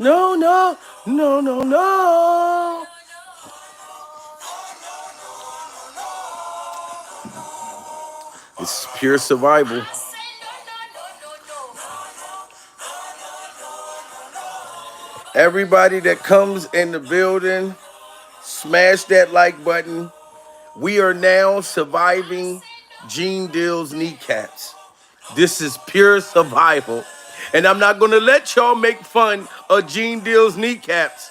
No, no, no, no, no. It's pure survival. Everybody that comes in the building, smash that like button. We are now surviving Gene Deal's kneecaps. This is pure survival. And I'm not going to let y'all make fun of Gene Deal's kneecaps.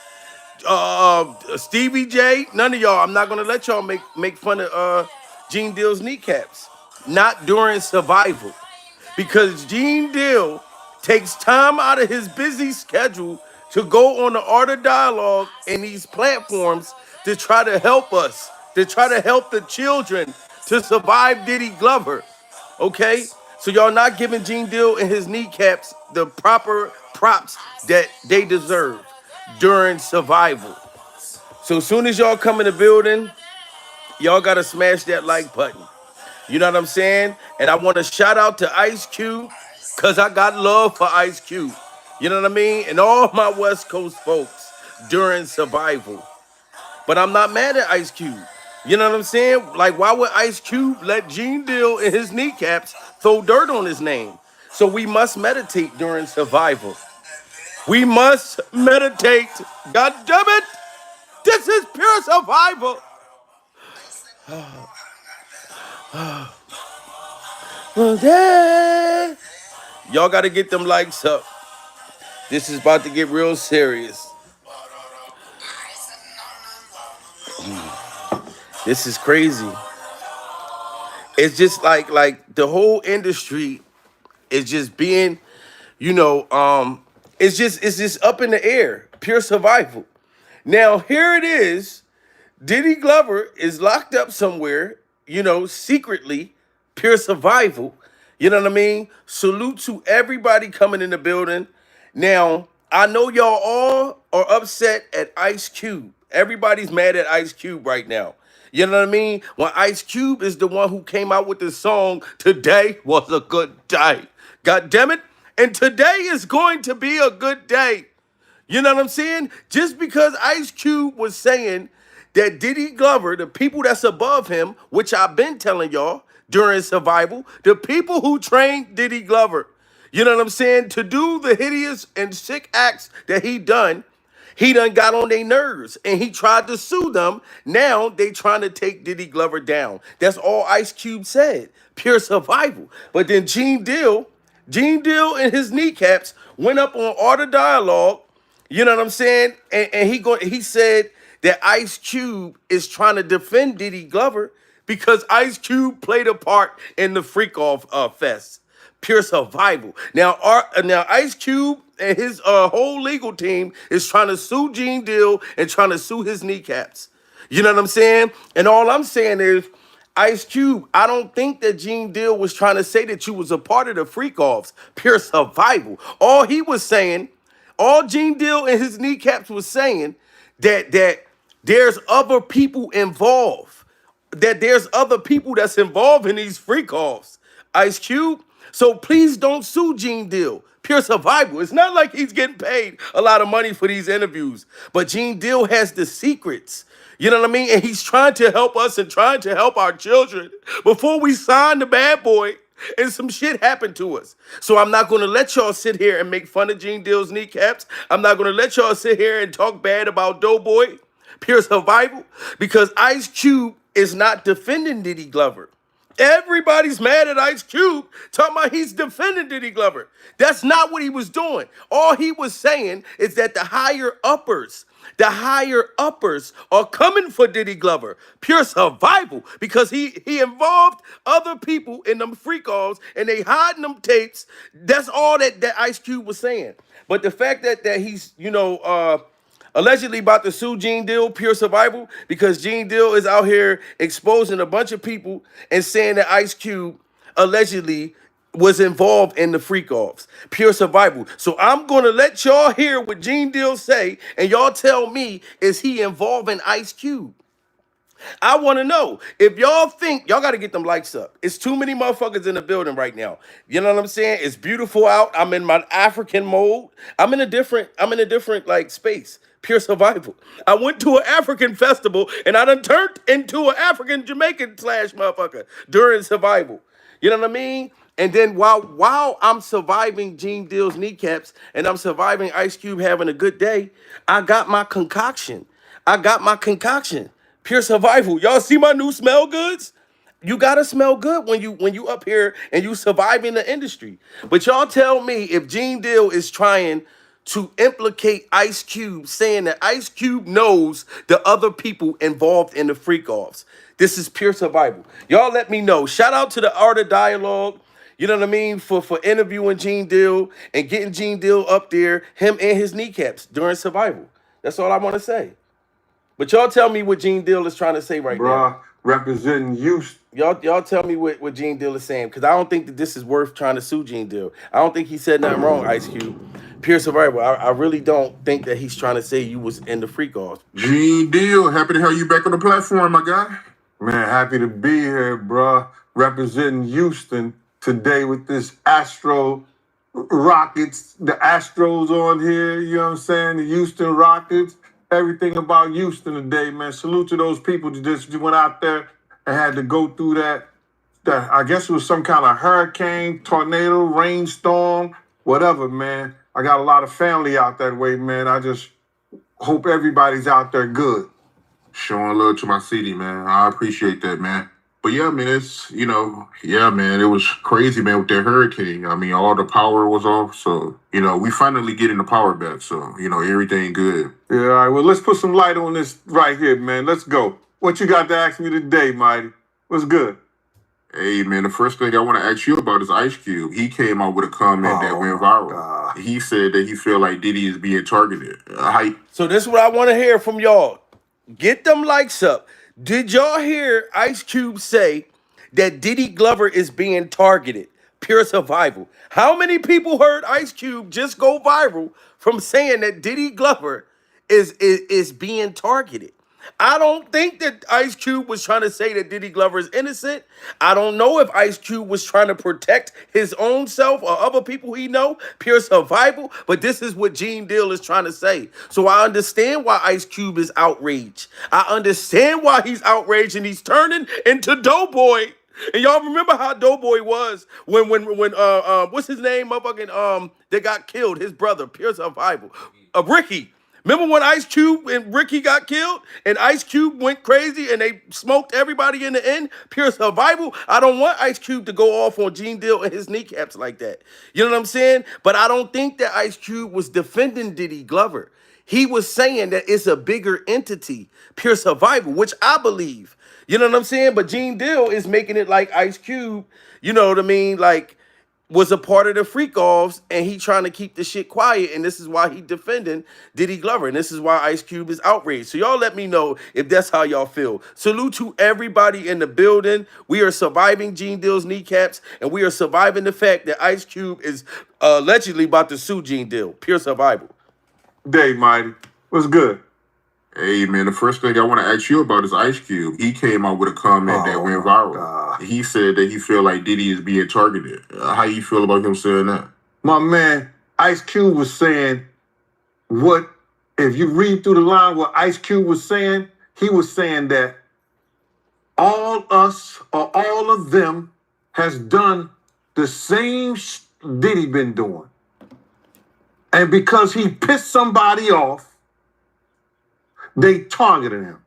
Stevie J, none of y'all. I'm not going to let y'all make fun of Gene Deal's kneecaps. Not during survival. Because Gene Deal takes time out of his busy schedule to go on the Art of Dialogue and these platforms to try to help us, to try to help the children to survive Diddy Glover. Okay? So y'all not giving Gene Deal and his kneecaps the proper props that they deserve during survival. So as soon as y'all come in the building, y'all gotta smash that like button. You know what I'm saying? And I want to shout out to Ice Cube because I got love for Ice Cube. You know what I mean? And all my West Coast folks during survival. But I'm not mad at Ice Cube. You know what I'm saying? Like, why would Ice Cube let Gene Deal and his kneecaps throw dirt on his name? So we must meditate during survival. We must meditate. God damn it. This is pure survival. Okay. Y'all got to get them likes up. This is about to get real serious. This is crazy. It's just like the whole industry is just being, you know, it's just up in the air. Pure survival. Now here it is. Diddy Glover is locked up somewhere, you know, secretly. Pure survival. You know what I mean? Salute to everybody coming in the building. Now, I know y'all all are upset at Ice Cube. Everybody's mad at Ice Cube right now. You know what I mean? When Ice Cube is the one who came out with the song, Today Was a Good Day. God damn it. And today is going to be a good day. You know what I'm saying? Just because Ice Cube was saying that Diddy Glover, the people that's above him, which I've been telling y'all during survival, the people who trained Diddy Glover, you know what I'm saying, to do the hideous and sick acts that he done got on their nerves and he tried to sue them. Now they trying to take Diddy Glover down. That's all Ice Cube said. Pure survival. But then Gene Deal and his kneecaps went up on Art of Dialogue. You know what I'm saying? And he said that Ice Cube is trying to defend Diddy Glover because Ice Cube played a part in the Freak Off Fest. Pure survival. Now Ice Cube and his whole legal team is trying to sue Gene Deal and trying to sue his kneecaps. You know what I'm saying? And all I'm saying is, Ice Cube, I don't think that Gene Deal was trying to say that you was a part of the Freak Offs. Pure survival. All he was saying, all Gene Deal and his kneecaps was saying that there's other people involved. That there's other people that's involved in these freak offs. Ice Cube. So please don't sue Gene Deal. Pure survival. It's not like he's getting paid a lot of money for these interviews. But Gene Deal has the secrets. You know what I mean? And he's trying to help us and trying to help our children before we sign the bad boy and some shit happened to us. So I'm not going to let y'all sit here and make fun of Gene Deal's kneecaps. I'm not going to let y'all sit here and talk bad about Doughboy. Pure survival. Because Ice Cube is not defending Diddy Glover. Everybody's mad at Ice Cube, talking about he's defending Diddy Glover. That's not what he was doing. All he was saying is that the higher uppers are coming for Diddy Glover. Pure survival. Because he involved other people in them freak offs and they hiding them tapes. That's all that Ice Cube was saying. But the fact that he's, allegedly about to sue Gene Deal, pure survival, because Gene Deal is out here exposing a bunch of people and saying that Ice Cube allegedly was involved in the freak offs. Pure survival. So I'm going to let y'all hear what Gene Deal say, and y'all tell me, is he involved in Ice Cube? I want to know if y'all think y'all got to get them likes up. It's too many motherfuckers in the building right now. You know what I'm saying? It's beautiful out. I'm in my African mode. I'm in a different like space. Pure survival. I went to an African festival and I done turned into an African Jamaican slash motherfucker during survival. You know what I mean? And then while I'm surviving Gene Deal's kneecaps and I'm surviving Ice Cube having a good day, I got my concoction. I got my concoction. Pure survival. Y'all see my new smell goods? You gotta smell good when you up here and you surviving the industry. But y'all tell me if Gene Deal is trying to implicate Ice Cube, saying that Ice Cube knows the other people involved in the freak offs. This is pure survival. Y'all let me know. Shout out to the Art of Dialogue. You know what I mean? For interviewing Gene Deal and getting Gene Deal up there, him and his kneecaps during survival. That's all I want to say. But y'all tell me what Gene Deal is trying to say right now. Bruh, representing you. Y'all tell me what Gene Deal is saying, because I don't think that this is worth trying to sue Gene Deal. I don't think he said nothing wrong, Ice Cube. Pure survival. I really don't think that he's trying to say you was in the freak offs. Gene Deal, happy to have you back on the platform, my guy. Man, happy to be here, bruh. Representing Houston today with this Astro Rockets, the Astros on here, you know what I'm saying? The Houston Rockets. Everything about Houston today, man. Salute to those people that just went out there and had to go through that I guess it was some kind of hurricane, tornado, rainstorm, whatever, man. I got a lot of family out that way, man. I just hope everybody's out there good. Showing love to my city, man. I appreciate that, man. But yeah, man, yeah, man, it was crazy, man, with that hurricane. I mean, all the power was off. So, we finally getting the power back. So, everything good. Yeah, all right. Well, let's put some light on this right here, man. Let's go. What you got to ask me today, Mighty? What's good? Hey, man, the first thing I want to ask you about is Ice Cube. He came out with a comment that went viral. God. He said that he feel like Diddy is being targeted. So this is what I want to hear from y'all. Get them likes up. Did y'all hear Ice Cube say that Diddy Glover is being targeted? Pure survival. How many people heard Ice Cube just go viral from saying that Diddy Glover is being targeted? I don't think that Ice Cube was trying to say that Diddy Glover is innocent. I don't know if Ice Cube was trying to protect his own self or other people he know. Pure survival. But this is what Gene Deal is trying to say. So I understand why Ice Cube is outraged. I understand why he's outraged and he's turning into Doughboy. And y'all remember how Doughboy was when what's his name, motherfucking that got killed, his brother, pure survival, Ricky. Remember when Ice Cube and Ricky got killed and Ice Cube went crazy and they smoked everybody in the end? Pure survival. I don't want Ice Cube to go off on Gene Deal and his kneecaps like that. You know what I'm saying? But I don't think that Ice Cube was defending Diddy Glover. He was saying that it's a bigger entity, pure survival, which I believe. You know what I'm saying? But Gene Deal is making it like Ice Cube, you know what I mean? Like, was a part of the freak offs and he trying to keep the shit quiet, and this is why he defending Diddy Glover, and this is why Ice Cube is outraged. So y'all let me know if that's how y'all feel. Salute to everybody in the building. We are surviving Gene Deal's kneecaps, and we are surviving the fact that Ice Cube is allegedly about to sue Gene Deal. Pure survival. Day, Mighty. What's good? Hey, man, the first thing I want to ask you about is Ice Cube. He came out with a comment that went viral. God. He said that he feel like Diddy is being targeted. How you feel about him saying that? My man, Ice Cube was saying if you read through the line what Ice Cube was saying, he was saying that all us or all of them has done the same Diddy been doing. And because he pissed somebody off, they targeted him.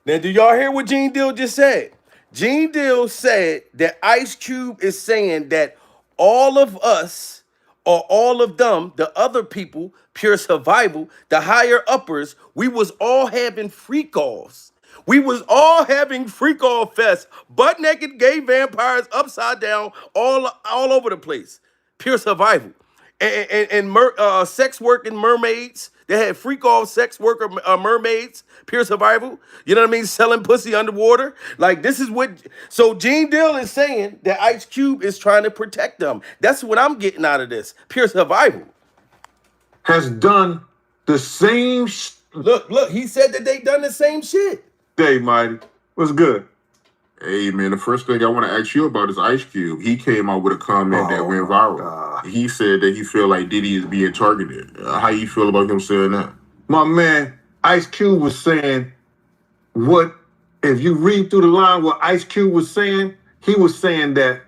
Now, do y'all hear what Gene Deal just said? Gene Deal said that Ice Cube is saying that all of us or all of them, the other people, pure survival, the higher uppers, we was all having freak offs. We was all having freak off fest, butt naked gay vampires upside down all over the place. Pure survival. And sex working mermaids. They had freak off sex worker mermaids, pure survival. You know what I mean? Selling pussy underwater. Like, this is what. So Gene Deal is saying that Ice Cube is trying to protect them. That's what I'm getting out of this. Pure survival. Has done the same. Look, he said that they done the same shit. Day, Mighty. What's good? Hey man, the first thing I want to ask you about is Ice Cube. He came out with a comment that went viral. God. He said that he feel like Diddy is being targeted. How you feel about him saying that? My man, Ice Cube was saying what, if you read through the line what Ice Cube was saying, he was saying that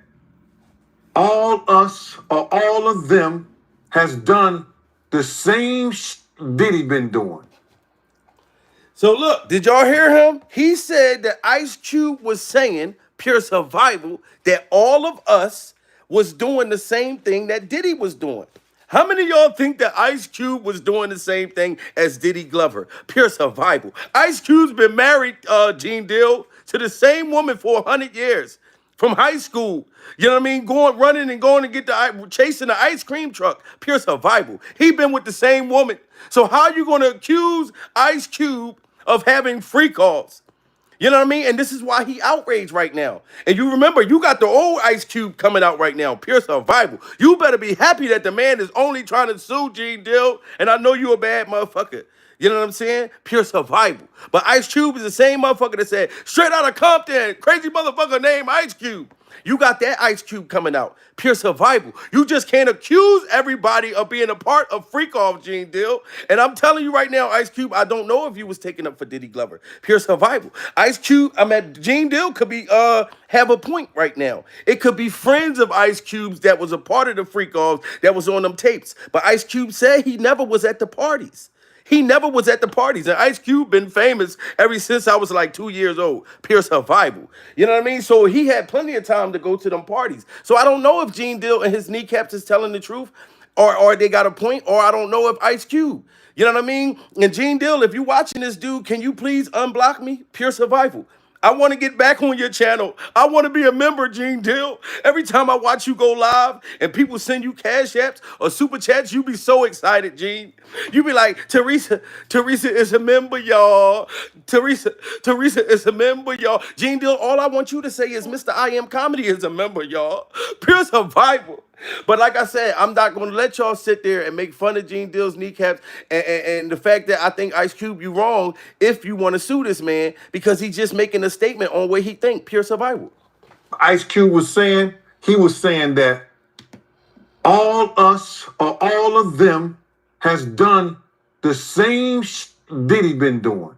all us or all of them has done the same Diddy been doing. So look, did y'all hear him? He said that Ice Cube was saying, pure survival, that all of us was doing the same thing that Diddy was doing. How many of y'all think that Ice Cube was doing the same thing as Diddy Glover? Pure survival. Ice Cube's been married, Gene Deal, to the same woman for 100 years. From high school, you know what I mean? Running and going to get chasing the ice cream truck. Pure survival. He been with the same woman. So how you gonna accuse Ice Cube of having free calls? You know what I mean? And this is why he outraged right now. And you remember, you got the old Ice Cube coming out right now, pure survival. You better be happy that the man is only trying to sue Gene Dill. And I know you a bad motherfucker. You know what I'm saying? Pure survival. But Ice Cube is the same motherfucker that said, straight out of Compton, crazy motherfucker named Ice Cube. You got that Ice Cube coming out. Pure survival. You just can't accuse everybody of being a part of Freak Off, Gene Deal. And I'm telling you right now, Ice Cube, I don't know if you was taking up for Diddy Glover. Pure survival. Ice Cube, Gene Deal could be have a point right now. It could be friends of Ice Cube's that was a part of the Freak Offs that was on them tapes. But Ice Cube said he never was at the parties. He never was at the parties. And Ice Cube been famous ever since I was like 2 years old. Pure survival. You know what I mean? So he had plenty of time to go to them parties. So I don't know if Gene Dill and his kneecaps is telling the truth or they got a point, or I don't know if Ice Cube. You know what I mean? And Gene Dill, if you watching this dude, can you please unblock me? Pure survival. I want to get back on your channel. I want to be a member, Gene Dill. Every time I watch you go live and people send you cash apps or super chats, you be so excited, Gene. You be like, Teresa is a member, y'all. Teresa is a member, y'all. Gene Dill, all I want you to say is Mr. I Am Comedy is a member, y'all. Pure survival. But like I said, I'm not going to let y'all sit there and make fun of Gene Dill's kneecaps and the fact that I think Ice Cube, you wrong if you want to sue this man because he's just making a statement on what he think. Pure survival. Ice Cube was saying, he was saying that all us or all of them has done the same Diddy been doing.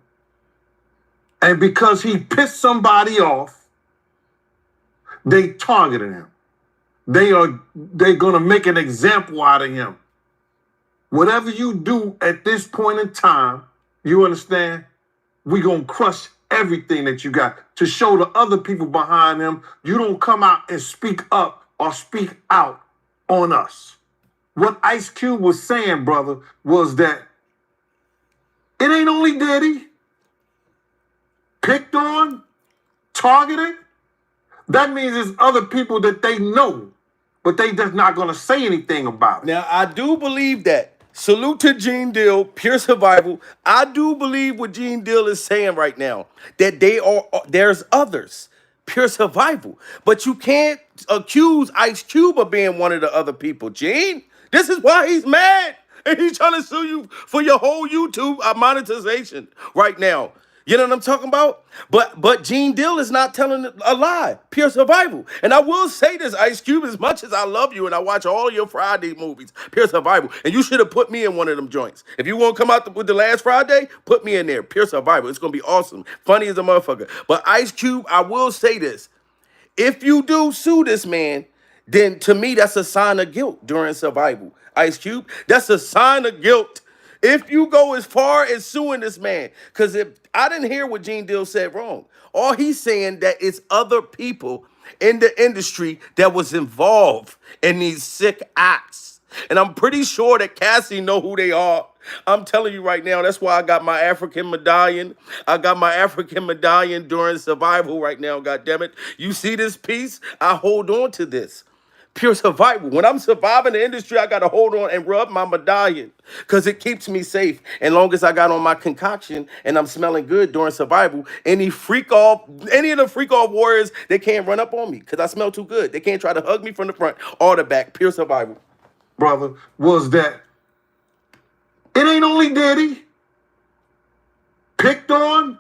And because he pissed somebody off, they targeted him. They're gonna make an example out of him. Whatever you do at this point in time, you understand, we're gonna crush everything that you got to show the other people behind him you don't come out and speak up or speak out on us. What Ice Cube was saying, brother, was that it ain't only Diddy picked on, targeted. That means there's other people that they know, but they just not going to say anything about it. Now, I do believe that. Salute to Gene Dill, pure survival. I do believe what Gene Dill is saying right now, that there's others, pure survival. But you can't accuse Ice Cube of being one of the other people, Gene. This is why he's mad. And he's trying to sue you for your whole YouTube monetization right now. You know what I'm talking about? But Gene Dill is not telling a lie. Pure survival. And I will say this, Ice Cube, as much as I love you and I watch all your Friday movies, pure survival. And you should have put me in one of them joints. If you want to come out with the last Friday, put me in there. Pure survival. It's going to be awesome. Funny as a motherfucker. But Ice Cube, I will say this. If you do sue this man, then to me, that's a sign of guilt during survival. Ice Cube, that's a sign of guilt. If you go as far as suing this man, because if I didn't hear what Gene Dill said wrong, all he's saying that it's other people in the industry that was involved in these sick acts. And I'm pretty sure that Cassie know who they are. I'm telling you right now, that's why I got my African medallion. I got my African medallion during survival right now, goddammit. You see this piece? I hold on to this. Pure survival. When I'm surviving the industry, I got to hold on and rub my medallion because it keeps me safe. And long as I got on my concoction and I'm smelling good during survival, any of the freak off warriors, they can't run up on me because I smell too good. They can't try to hug me from the front or the back. Pure survival. Brother, was that it ain't only Diddy picked on,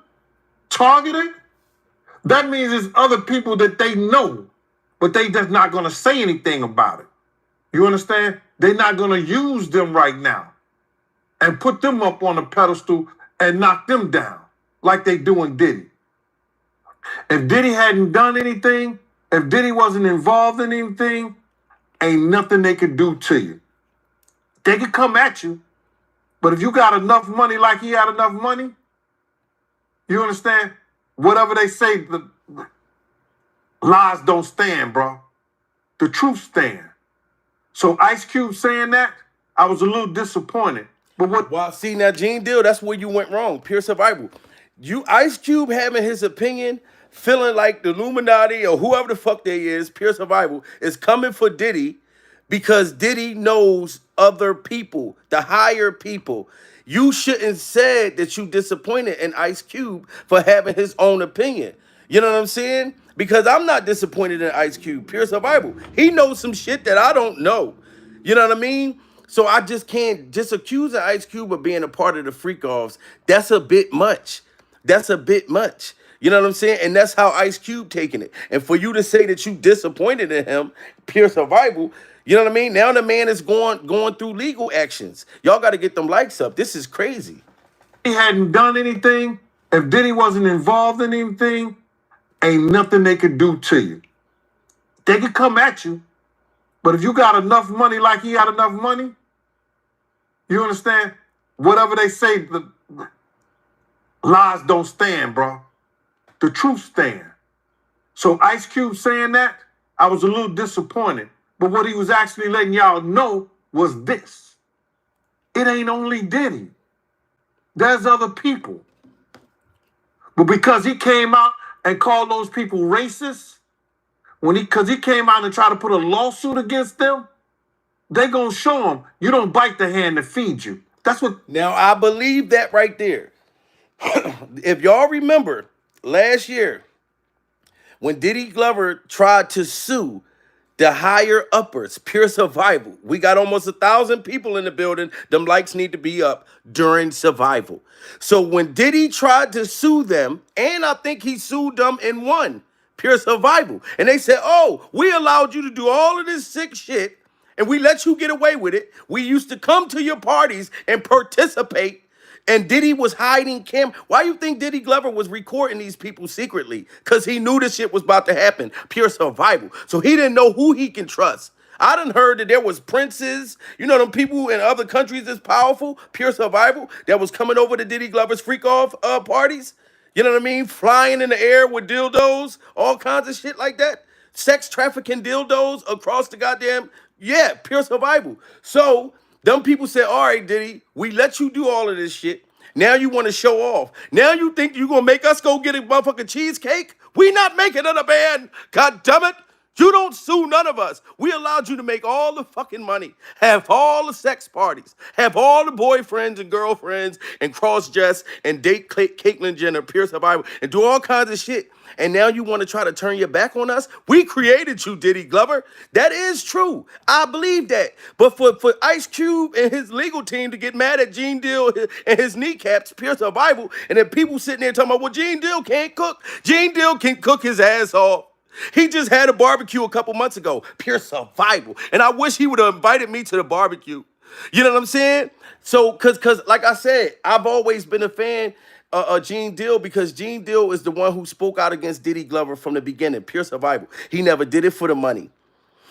targeted. That means there's other people that they know, but they just not gonna say anything about it. You understand? They're not gonna use them right now and put them up on a pedestal and knock them down like they doing Diddy. If Diddy hadn't done anything, if Diddy wasn't involved in anything, ain't nothing they could do to you. They could come at you, but if you got enough money like he had enough money, you understand? Whatever they say, the lies don't stand, bro. The truth stand. So Ice Cube saying that, I was a little disappointed. But what? Well, see now, Gene Deal, that's where you went wrong. Pure survival. You Ice Cube having his opinion, feeling like the Illuminati or whoever the fuck they is, pure survival, is coming for Diddy because Diddy knows other people, the higher people. You shouldn't said that you disappointed in Ice Cube for having his own opinion. You know what I'm saying? Because I'm not disappointed in Ice Cube, pure survival. He knows some shit that I don't know. You know what I mean? So I just can't just accuse Ice Cube of being a part of the freak offs. That's a bit much. That's a bit much. You know what I'm saying? And that's how Ice Cube taking it. And for you to say that you disappointed in him, pure survival, you know what I mean? Now the man is going through legal actions. Y'all got to get them likes up. This is crazy. He hadn't done anything, if Diddy wasn't involved in anything, ain't nothing they could do to you. They could come at you, but if you got enough money like he had enough money, you understand? Whatever they say, the lies don't stand, bro. The truth stand. So Ice Cube saying that, I was a little disappointed. But what he was actually letting y'all know was this. It ain't only Diddy. There's other people. But because he came out and called those people racist, because he came out and tried to put a lawsuit against them, they gonna show him you don't bite the hand that feeds you. That's what. Now I believe that right there. If y'all remember last year when Diddy Glover tried to sue the higher uppers, pure survival. We got almost 1,000 people in the building. Them likes need to be up during survival. So when Diddy tried to sue them, and I think he sued them and won, pure survival. And they said, oh, we allowed you to do all of this sick shit and we let you get away with it. We used to come to your parties and participate. And Diddy was hiding Why you think Diddy Glover was recording these people secretly? Because he knew this shit was about to happen. Pure survival. So he didn't know who he can trust. I done heard that there was princes, you know, them people in other countries that's powerful, pure survival, that was coming over to Diddy Glover's freak-off parties. You know what I mean? Flying in the air with dildos, all kinds of shit like that. Sex trafficking dildos across the goddamn, yeah, pure survival. So them people said, all right, Diddy, we let you do all of this shit. Now you want to show off. Now you think you're going to make us go get a motherfucking cheesecake? We not making it a band. God damn it. You don't sue none of us. We allowed you to make all the fucking money, have all the sex parties, have all the boyfriends and girlfriends and cross-dress and date Caitlyn Jenner, pure survival, and do all kinds of shit. And now you want to try to turn your back on us? We created you, Diddy Glover. That is true. I believe that. But for Ice Cube and his legal team to get mad at Gene Deal and his kneecaps, pure survival, and then people sitting there talking about, well, Gene Deal can't cook. Gene Deal can cook his ass off. He just had a barbecue a couple months ago. Pure survival. And I wish he would have invited me to the barbecue. You know what I'm saying? So, cause like I said, I've always been a fan of Gene Deal because Gene Deal is the one who spoke out against Diddy Glover from the beginning. Pure survival. He never did it for the money.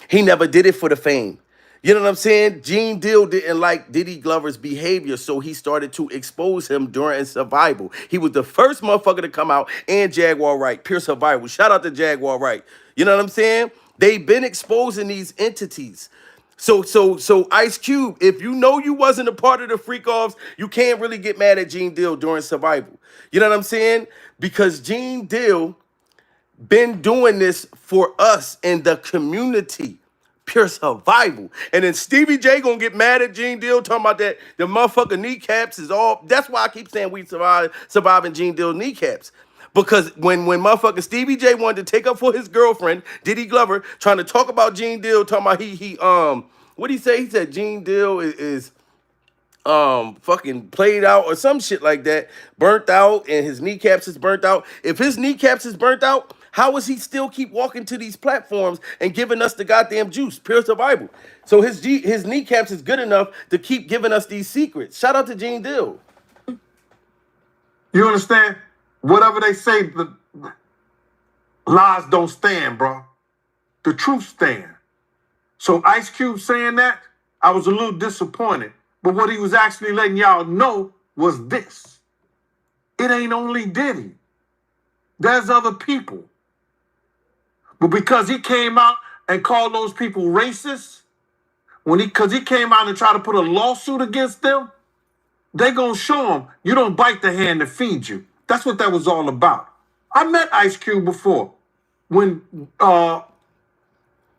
He never did it for the fame. You know what I'm saying? Gene Deal didn't like Diddy Glover's behavior, so he started to expose him during survival. He was the first motherfucker to come out, and Jaguar Wright, pure survival. Shout out to Jaguar Wright. You know what I'm saying? They've been exposing these entities. So Ice Cube, if you know you wasn't a part of the freak offs, you can't really get mad at Gene Deal during survival. You know what I'm saying? Because Gene Deal been doing this for us in the community. Pure survival. And then Stevie J gonna get mad at Gene Deal talking about that the motherfucking kneecaps is all. That's why I keep saying we surviving Gene Deal kneecaps. Because when motherfucking Stevie J wanted to take up for his girlfriend, Diddy Glover, trying to talk about Gene Deal, talking about he what did he say? He said Gene Deal is fucking played out or some shit like that, burnt out, and his kneecaps is burnt out. If his kneecaps is burnt out, how does he still keep walking to these platforms and giving us the goddamn juice, pure survival? So his kneecaps is good enough to keep giving us these secrets. Shout out to Gene Dill. You understand? Whatever they say, the lies don't stand, bro. The truth stand. So Ice Cube saying that, I was a little disappointed. But what he was actually letting y'all know was this. It ain't only Diddy. There's other people. But because he came out and called those people racist, because he came out and tried to put a lawsuit against them, they gonna show him you don't bite the hand that feeds you. That's what that was all about. I met Ice Cube before when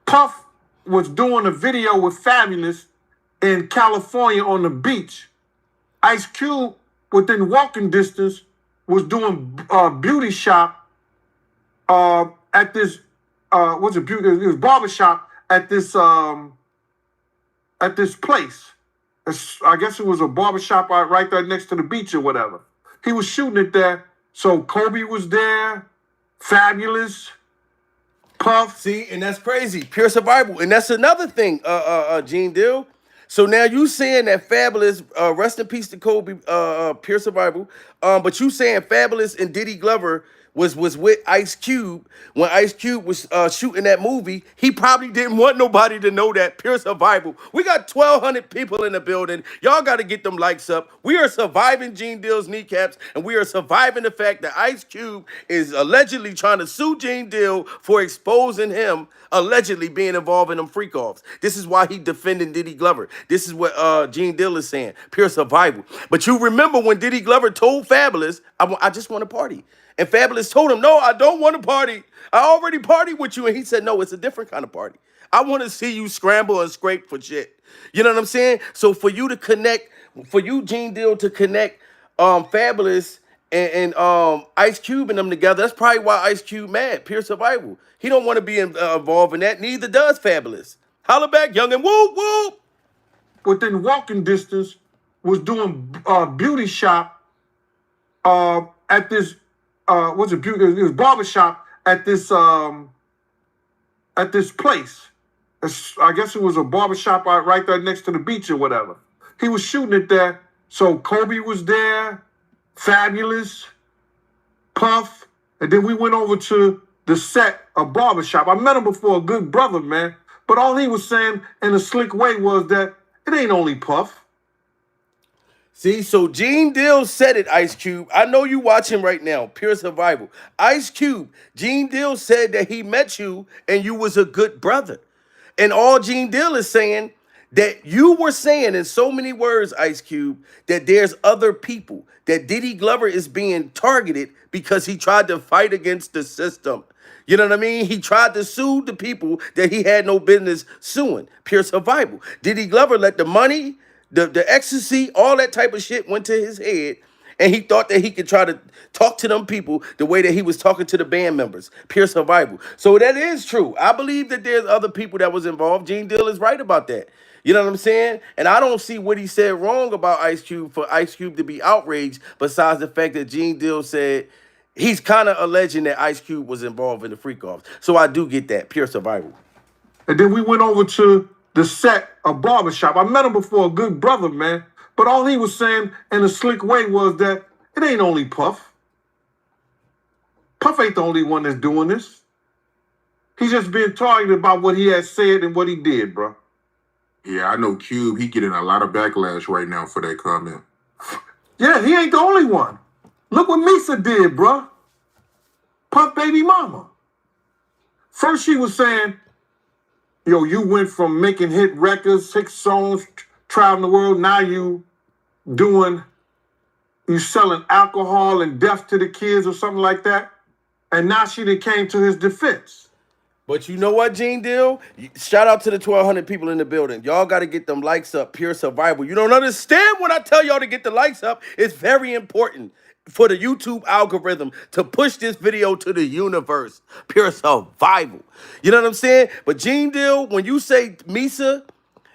Puff was doing a video with Fabulous in California on the beach. Ice Cube, within walking distance, was doing a beauty shop at this what's it beauty? It was barbershop at this place. I guess it was a barbershop right there next to the beach or whatever. He was shooting it there. So Kobe was there, Fabulous, Puff. See, and that's crazy. Pure survival. And that's another thing, Gene Dill. So now you saying that Fabulous, rest in peace to Kobe, pure survival. But you saying Fabulous and Diddy Glover was with Ice Cube when Ice Cube was shooting that movie. He probably didn't want nobody to know that. Pure survival. We got 1,200 people in the building. Y'all got to get them likes up. We are surviving Gene Dill's kneecaps, and we are surviving the fact that Ice Cube is allegedly trying to sue Gene Dill for exposing him allegedly being involved in them freak-offs. This is why he defending Diddy Glover. This is what Gene Dill is saying. Pure survival. But you remember when Diddy Glover told Fabulous, I just want to party. And Fabulous told him, no, I don't want to party. I already partied with you. And he said, no, it's a different kind of party. I want to see you scramble and scrape for shit. You know what I'm saying? So for you to connect, for you, Gene Dill, to connect Fabulous and Ice Cube and them together, that's probably why Ice Cube mad. Pure survival. He don't want to be involved in that. Neither does Fabulous. Holla back, young, and whoop, whoop. Within walking distance, was doing beauty shop at this what's it beauty? It was barbershop at this place. I guess it was a barbershop right there next to the beach or whatever. He was shooting it there. So Kobe was there, Fabulous, Puff, and then we went over to the set of barbershop. I met him before, a good brother, man. But all he was saying in a slick way was that it ain't only Puff. See, so Gene Dill said it, Ice Cube. I know you watching right now. Pure survival. Ice Cube, Gene Dill said that he met you and you was a good brother. And all Gene Dill is saying that you were saying in so many words, Ice Cube, that there's other people, that Diddy Glover is being targeted because he tried to fight against the system. You know what I mean? He tried to sue the people that he had no business suing. Pure survival. Diddy Glover let the money, the ecstasy, all that type of shit went to his head, and he thought that he could try to talk to them people the way that he was talking to the band members. Pure survival. So that is true. I believe that there's other people that was involved. Gene Dill is right about that. You know what I'm saying? And I don't see what he said wrong about Ice Cube for Ice Cube to be outraged, besides the fact that Gene Dill said he's kind of alleging that Ice Cube was involved in the freak-offs. So I do get that. Pure survival. And then we went over to the set of barbershop. I met him before, a good brother, man. But all he was saying in a slick way was that it ain't only Puff. Puff ain't the only one that's doing this. He's just being targeted about what he has said and what he did, bro. Yeah, I know Cube, he getting a lot of backlash right now for that comment. Yeah, he ain't the only one. Look what Misa did, bro. Puff baby mama. First she was saying, yo, you went from making hit records, 6 songs, traveling the world. Now you selling alcohol and death to the kids or something like that. And now she done came to his defense. But you know what, Gene Dill? Shout out to the 1,200 people in the building. Y'all got to get them likes up. Pure survival. You don't understand when I tell y'all to get the likes up. It's very important for the YouTube algorithm to push this video to the universe. Pure survival. You know what I'm saying? But Gene Dill, when you say Misa,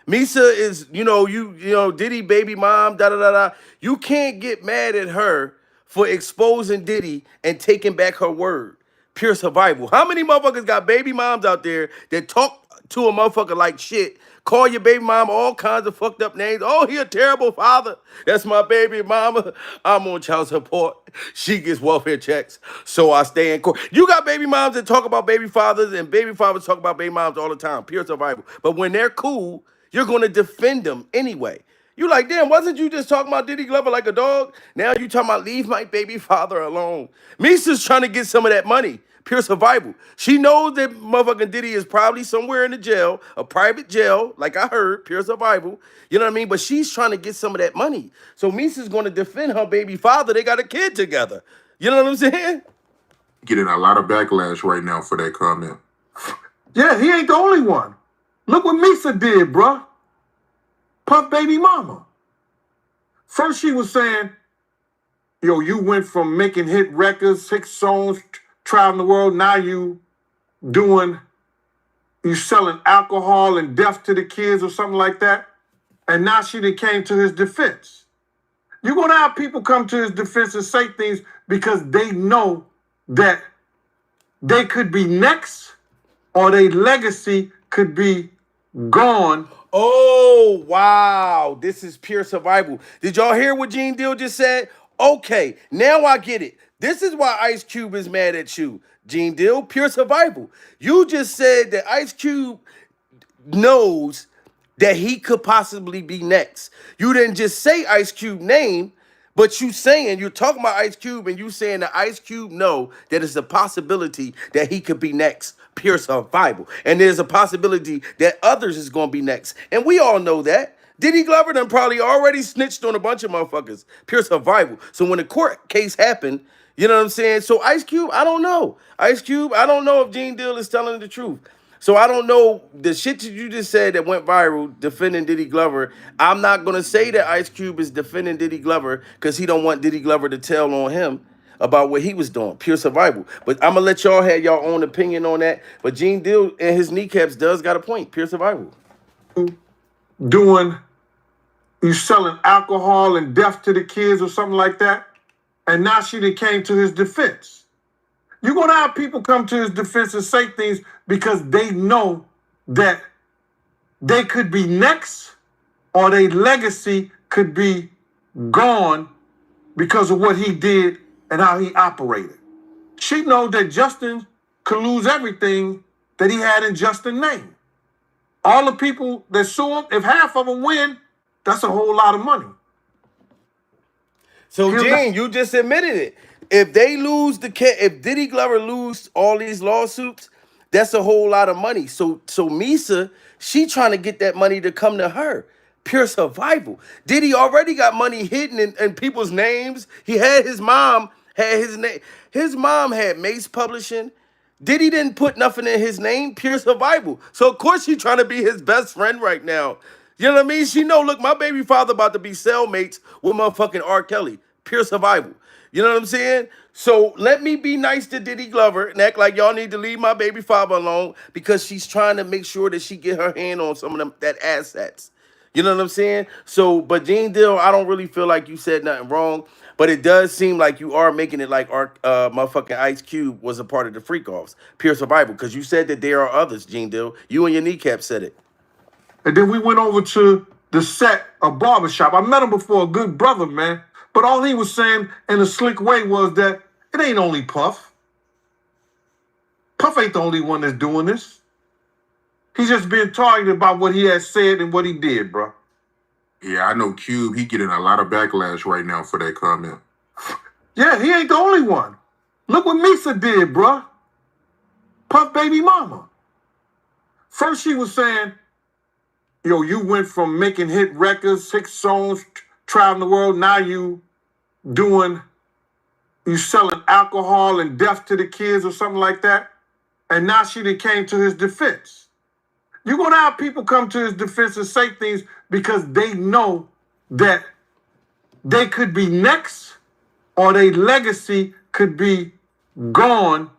Misa is, Diddy baby mom, da da da da. You can't get mad at her for exposing Diddy and taking back her word. Pure survival. How many motherfuckers got baby moms out there that talk to a motherfucker like shit? Call your baby mama all kinds of fucked up names. Oh, he a terrible father. That's my baby mama. I'm on child support. She gets welfare checks, so I stay in court. You got baby moms that talk about baby fathers, and baby fathers talk about baby moms all the time. Pure survival. But when they're cool, you're going to defend them anyway. You like, damn, wasn't you just talking about Diddy Glover like a dog? Now you talking about leave my baby father alone. Misa's trying to get some of that money. Pure survival. She knows that motherfucking Diddy is probably somewhere in the jail, a private jail, like I heard, pure survival. You know what I mean? But she's trying to get some of that money. So Misa's going to defend her baby father. They got a kid together. You know what I'm saying? Getting a lot of backlash right now for that comment. Yeah, he ain't the only one. Look what Misa did, bruh. Puff baby mama. First she was saying, yo, you went from making hit records, 6 songs, traveling the world. Now you selling alcohol and death to the kids or something like that. And now she done came to his defense. You're going to have people come to his defense and say things because they know that they could be next or their legacy could be gone. Oh, wow. This is pure survival. Did y'all hear what Gene Deal just said? Okay, now I get it. This is why Ice Cube is mad at you, Gene Deal. Pure survival. You just said that Ice Cube knows that he could possibly be next. You didn't just say Ice Cube name, but you're talking about Ice Cube and you saying that Ice Cube know that it's a possibility that he could be next. Pure survival. And there's a possibility that others is going to be next. And we all know that. Diddy Glover done probably already snitched on a bunch of motherfuckers. Pure survival. So when the court case happened, you know what I'm saying? So Ice Cube, I don't know. Ice Cube, I don't know if Gene Deal is telling the truth. So I don't know the shit that you just said that went viral defending Diddy Glover. I'm not going to say that Ice Cube is defending Diddy Glover because he don't want Diddy Glover to tell on him about what he was doing. Pure survival. But I'm going to let y'all have your own opinion on that. But Gene Deal and his kneecaps does got a point. Pure survival. You selling alcohol and death to the kids or something like that. And now she done came to his defense. You're going to have people come to his defense and say things because they know that they could be next or their legacy could be gone because of what he did and how he operated. She knows that Justin could lose everything that he had in Justin's name. All the people that sue him, if half of them win, that's a whole lot of money. So, Gene, you just admitted it. If they lose if Diddy Glover lose all these lawsuits, that's a whole lot of money. So Misa, she trying to get that money to come to her. Pure survival. Diddy already got money hidden in people's names. He had his mom had his name. His mom had Mace Publishing. Diddy didn't put nothing in his name. Pure survival. So of course she trying to be his best friend right now. You know what I mean? She know, look, my baby father about to be cellmates with motherfucking R. Kelly. Pure survival. You know what I'm saying? So let me be nice to Diddy Glover and act like y'all need to leave my baby father alone because she's trying to make sure that she get her hand on some of that assets. You know what I'm saying? So, but Gene Deal, I don't really feel like you said nothing wrong, but it does seem like you are making it like our motherfucking Ice Cube was a part of the freak-offs. Pure survival, because you said that there are others, Gene Deal. You and your kneecap said it. And then we went over to the set of Barbershop. I met him before, a good brother, man. But all he was saying in a slick way was that it ain't only Puff. Puff ain't the only one that's doing this. He's just being targeted about what he has said and what he did, bro. Yeah, I know Cube, he getting a lot of backlash right now for that comment. Yeah, he ain't the only one. Look what Misa did, bro. Puff baby mama. First she was saying, yo, you went from making hit records, 6 songs, traveling the world. Now you selling alcohol and death to the kids or something like that. And now she done came to his defense. You're going to have people come to his defense and say things because they know that they could be next or their legacy could be gone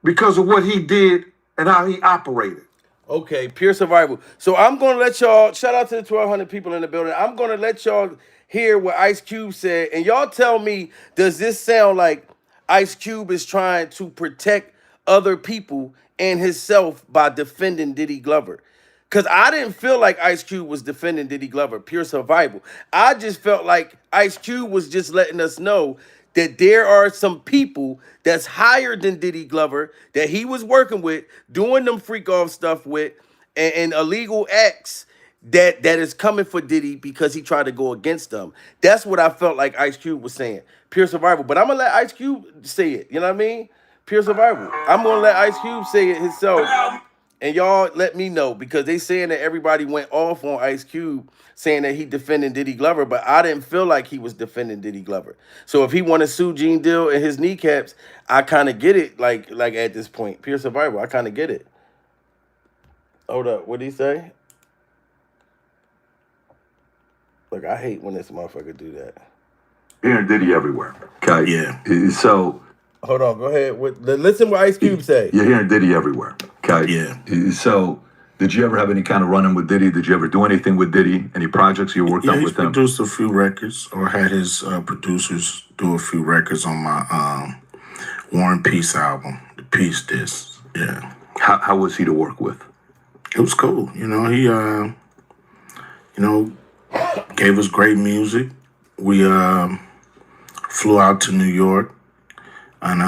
because of what he did and how he operated. Okay, pure survival. So I'm gonna let y'all shout out to the 1,200 people in the building. I'm gonna let y'all hear what Ice Cube said, and y'all tell me, does this sound like Ice Cube is trying to protect other people and himself by defending Diddy Glover? Cause I didn't feel like Ice Cube was defending Diddy Glover, pure survival. I just felt like Ice Cube was just letting us know that there are some people that's higher than Diddy Glover that he was working with, doing them freak off stuff with, and illegal acts that is coming for Diddy because he tried to go against them. That's what I felt like Ice Cube was saying. Pure survival. But I'm gonna let Ice Cube say it. You know what I mean? Pure survival. I'm gonna let Ice Cube say it himself. And y'all let me know because they saying that everybody went off on Ice Cube saying that he defending Diddy Glover, but I didn't feel like he was defending Diddy Glover. So if he want to sue Gene Deal and his kneecaps, I kind of get it. Like at this point, pure survival, I kind of get it. Hold up, what did he say? Look, I hate when this motherfucker do that. Hearing Diddy everywhere. Okay. Yeah. So Hold on, go ahead. Listen what Ice Cube say. you're hearing Diddy everywhere. Okay. Yeah. So did you ever have any kind of run-in with Diddy? Did you ever do anything with Diddy? Any projects you worked Yeah, on he's with him? produced a few records, or had his producers do a few records on my War and Peace album, the Peace Disc. Yeah, How was he to work with? it was cool. You know, he gave us great music. We flew out to New York, and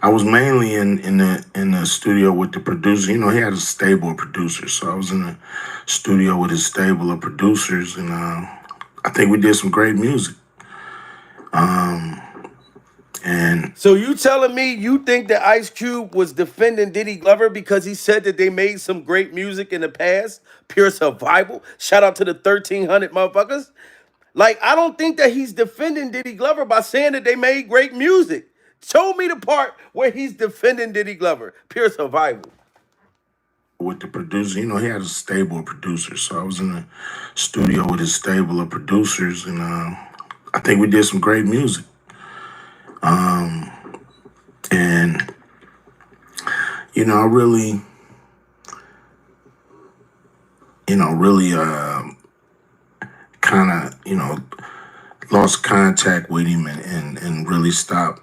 I was mainly in the studio with the producer. You know, he had a stable of producers, so I was in the studio with his stable of producers, and I think we did some great music. And So you telling me you think that Ice Cube was defending Diddy Glover because he said that they made some great music in the past? Pure survival. Shout out to the 1,300 motherfuckers. Like, I don't think that he's defending Diddy Glover by saying that they made great music. Show me the part where he's defending Diddy Glover. Pure survival. with the producer, you know, he had a stable of producers, so I was in the studio with his stable of producers, and I think we did some great music. And I really, kind of, lost contact with him and really stopped,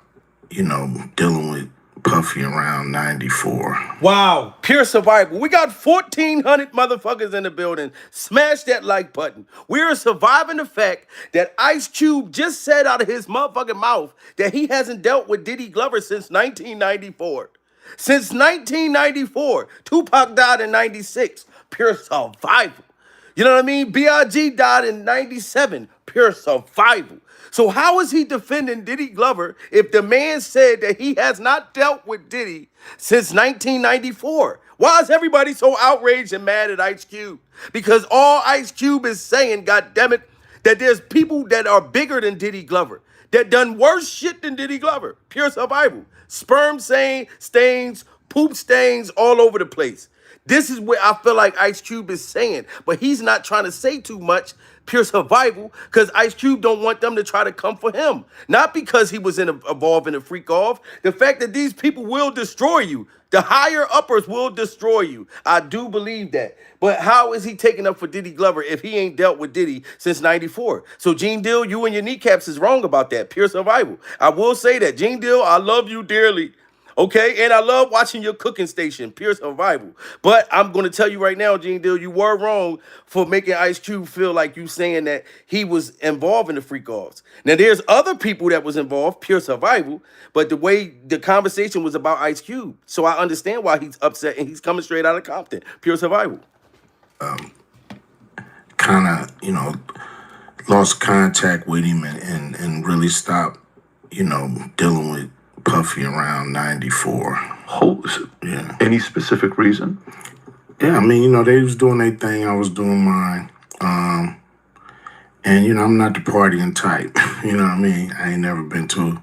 dealing with Puffy around 94. Wow, pure survival. We got 1,400 motherfuckers in the building. Smash that like button. We're surviving the fact that Ice Cube just said out of his motherfucking mouth that he hasn't dealt with Diddy Glover since 1994. Since 1994. Tupac died in 96. Pure survival. You know what I mean? B.I.G. died in 97. Pure survival. So how is he defending Diddy Glover if the man said that he has not dealt with Diddy since 1994? Why is everybody so outraged and mad at Ice Cube? Because all Ice Cube is saying, goddammit, that there's people that are bigger than Diddy Glover, that done worse shit than Diddy Glover. Pure survival. Sperm stains, poop stains all over the place. This is what I feel like Ice Cube is saying, but he's not trying to say too much. Pure survival, because Ice Cube don't want them to try to come for him. Not because he was involved in a freak off. The fact that these people will destroy you. The higher uppers will destroy you. I do believe that. But how is he taking up for Diddy Glover if he ain't dealt with Diddy since 94? So Gene Deal, you and your kneecaps is wrong about that. Pure survival. I will say that. Gene Deal, I love you dearly. Okay, and I love watching your cooking station, Pure Survival. But I'm going to tell you right now, Gene Deal, you were wrong for making Ice Cube feel like you saying that he was involved in the freak offs. Now, there's other people that was involved, Pure Survival, but the way the conversation was about Ice Cube. So I understand why he's upset, and he's coming straight out of Compton. Pure Survival. Kind of, lost contact with him and really stopped, dealing with Puffy around 94. Yeah. Any specific reason? Yeah, I mean, they was doing their thing, I was doing mine. And, I'm not the partying type. You know what I mean? I ain't never been to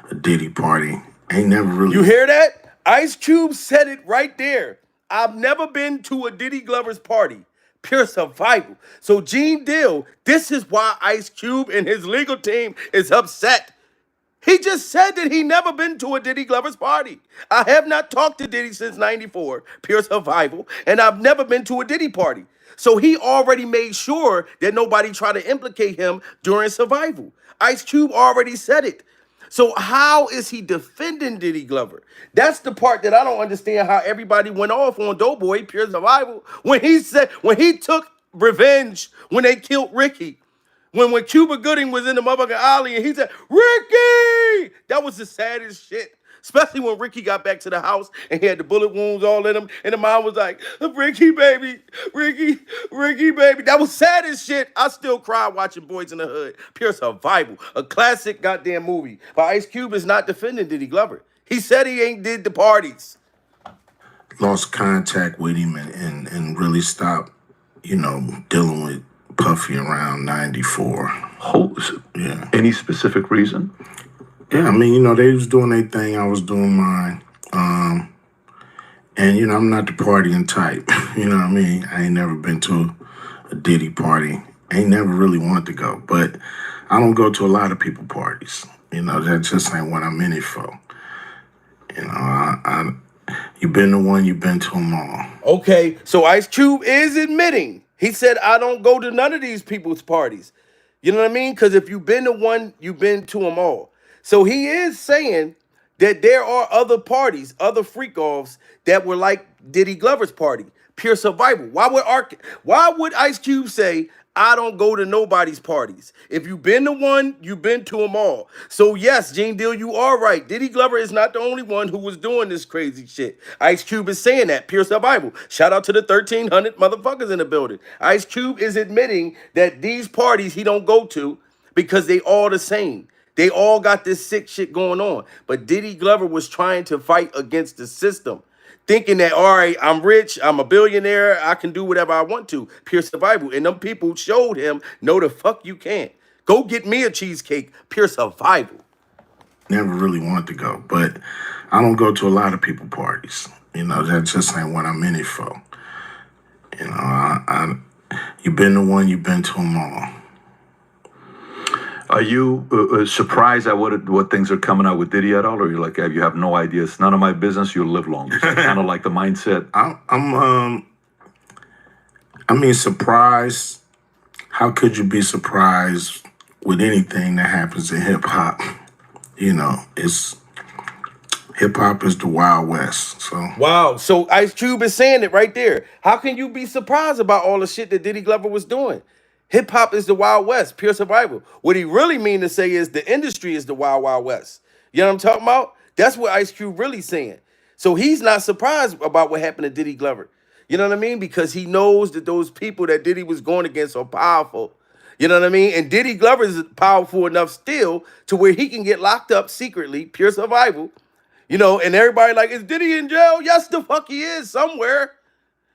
a Diddy party. Ain't never really. You hear that? Ice Cube said it right there. I've never been to a Diddy Glover's party. Pure survival. So Gene Deal, this is why Ice Cube and his legal team is upset. He just said that he never been to a Diddy Glover's party. I have not talked to Diddy since 94, Pure Survival, and I've never been to a Diddy party. So he already made sure that nobody tried to implicate him during Survival. Ice Cube already said it. So how is he defending Diddy Glover? That's the part that I don't understand how everybody went off on Doughboy, Pure Survival, when he took revenge when they killed Ricky. When Cuba Gooding was in the motherfucking alley and he said, Ricky! That was the saddest shit. Especially when Ricky got back to the house and he had the bullet wounds all in him. And the mom was like, Ricky, baby. Ricky, baby. That was sad as shit. I still cry watching Boys in the Hood. Pure Survival. A classic goddamn movie. But Ice Cube is not defending Diddy Glover. He said he ain't did the parties. Lost contact with him and really stopped, dealing with Puffy around 94. Yeah. Any specific reason? Yeah, I mean, they was doing their thing, I was doing mine. And, I'm not the partying type. You know what I mean? I ain't never been to a Diddy party. Ain't never really wanted to go. But I don't go to a lot of people parties. That just ain't what I'm in it for. You've been to one, you've been to them all. Okay, so Ice Cube is admitting. He said, I don't go to none of these people's parties. You know what I mean? Because if you've been to one, you've been to them all. So he is saying that there are other parties, other freak-offs that were like Diddy Glover's party, Pure Survival. Why would Ice Cube say, I don't go to nobody's parties? If you've been to one, you've been to them all. So yes, Gene Deal, you are right. Diddy Glover is not the only one who was doing this crazy shit. Ice Cube is saying that. Pure Survival. Shout out to the 1,300 motherfuckers in the building. Ice Cube is admitting that these parties he don't go to because they all the same. They all got this sick shit going on. But Diddy Glover was trying to fight against the system, thinking that, all right, I'm rich, I'm a billionaire, I can do whatever I want to. Pure Survival. And them people showed him, no, the fuck you can't. Go get me a cheesecake. Pure Survival. Never really wanted to go, but I don't go to a lot of people parties. That just ain't what I'm in it for. You've been to one, you've been to them all. Are you surprised at what things are coming out with Diddy at all, or you like you have no idea? It's none of my business. You'll live long. Kind of like the mindset. Surprised. How could you be surprised with anything that happens in hip hop? It's hip hop is the Wild West. So wow. So Ice Cube is saying it right there. How can you be surprised about all the shit that Diddy Glover was doing? Hip hop is the Wild West, Pure Survival. What he really mean to say is the industry is the Wild Wild West. You know what I'm talking about? That's what Ice Cube really saying. So he's not surprised about what happened to Diddy Glover. You know what I mean? Because he knows that those people that Diddy was going against are powerful. You know what I mean? And Diddy Glover is powerful enough still to where he can get locked up secretly, Pure Survival. And everybody like, is Diddy in jail? Yes, the fuck he is somewhere.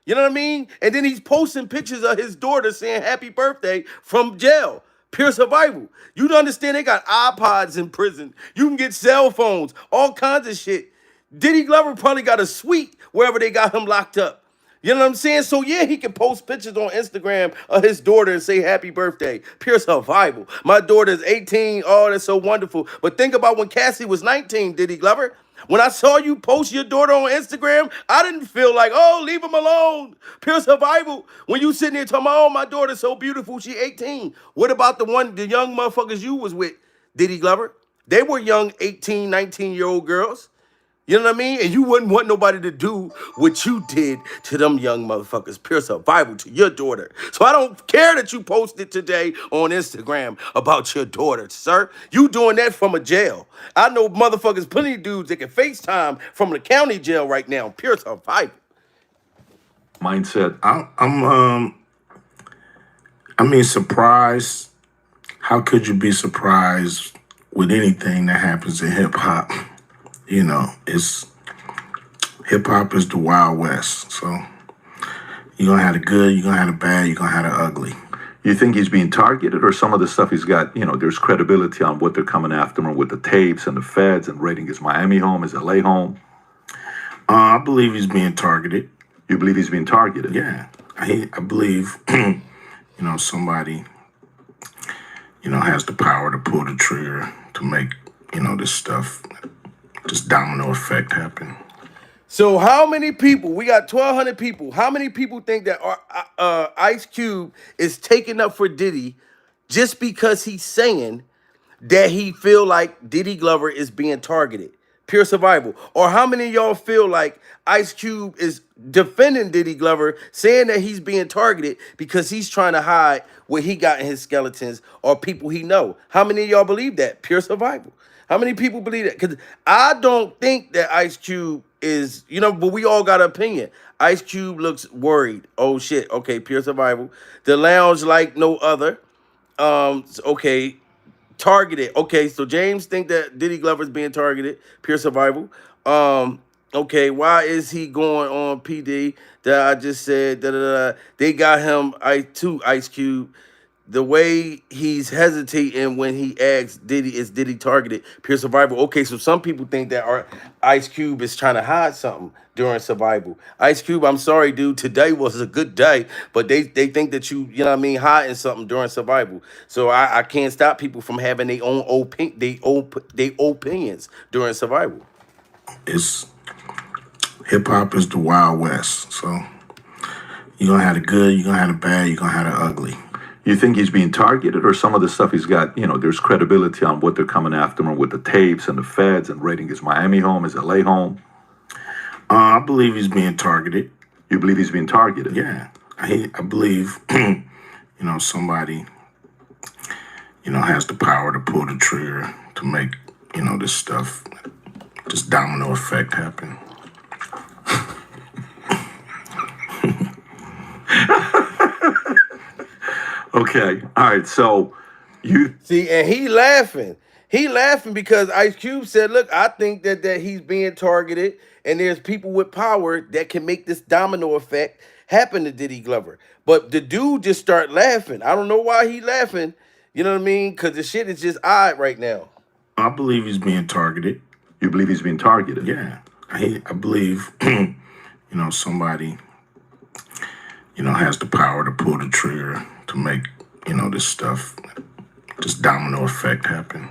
You know what I mean? And then he's posting pictures of his daughter saying happy birthday from jail. Pure Survival. You don't understand, they got iPods in prison. You can get cell phones, all kinds of shit. Diddy Glover probably got a suite wherever they got him locked up. You know what I'm saying? So yeah, he can post pictures on Instagram of his daughter and say happy birthday. Pure Survival. My daughter's 18. Oh, that's so wonderful. But think about when Cassie was 19, Diddy Glover. When I saw you post your daughter on Instagram, I didn't feel like, oh, leave him alone. Pure Survival. When you sitting there talking about, oh, my daughter's so beautiful, she 18. What about the young motherfuckers you was with, Diddy Glover? They were young 18, 19-year-old girls. You know what I mean? And you wouldn't want nobody to do what you did to them young motherfuckers. Pure Survival to your daughter. So I don't care that you posted today on Instagram about your daughter, sir. You doing that from a jail. I know motherfuckers, plenty of dudes that can FaceTime from the county jail right now. Pure Survival. Mindset. Surprised. How could you be surprised with anything that happens in hip hop? It's hip hop is the Wild West. So you're gonna have the good, you're gonna have the bad, you're gonna have the ugly. You think he's being targeted, or some of the stuff he's got, there's credibility on what they're coming after him with the tapes and the feds and raiding his Miami home, his LA home? I believe he's being targeted. You believe he's being targeted? Yeah. I believe, somebody, has the power to pull the trigger to make this stuff, this domino effect happen. So how many people? We got 1,200 people. How many people think that Ice Cube is taking up for Diddy just because he's saying that he feel like Diddy Glover is being targeted? Pure survival. Or how many of y'all feel like Ice Cube is defending Diddy Glover, saying that he's being targeted because he's trying to hide what he got in his skeletons or people he know? How many of y'all believe that? Pure survival. How many people believe that? Because I don't think that Ice Cube is, but we all got an opinion. Ice Cube looks worried. Oh shit. Okay, pure survival. The lounge like no other. Okay, targeted. Okay, so James think that Diddy Glover's being targeted. Pure survival. Okay, why is he going on PD that I just said? They got him Ice Cube. The way he's hesitating when he asks Diddy, is Diddy targeted? Pure survival. Okay, so some people think that our Ice Cube is trying to hide something during survival. Ice Cube, I'm sorry, dude. Today was a good day, but they think that you know what I mean, hiding something during survival. So I can't stop people from having their own opinions during survival. It's hip hop is the Wild West, so you're gonna have the good, you're gonna have the bad, you're gonna have the ugly. You think he's being targeted, or some of the stuff he's got, there's credibility on what they're coming after him with the tapes and the feds and raiding his Miami home, his LA home? I believe he's being targeted. You believe he's being targeted? Yeah. I believe, somebody, has the power to pull the trigger to make, this stuff, this domino effect happen. Okay. All right. So you see, and he laughing. He laughing because Ice Cube said, "Look, I think that he's being targeted, and there's people with power that can make this domino effect happen to Diddy Glover." But the dude just start laughing. I don't know why he laughing. You know what I mean? Because the shit is just odd right now. I believe he's being targeted. You believe he's being targeted? Yeah. I believe, somebody, has the power to pull the trigger to make, this stuff, this domino effect happen.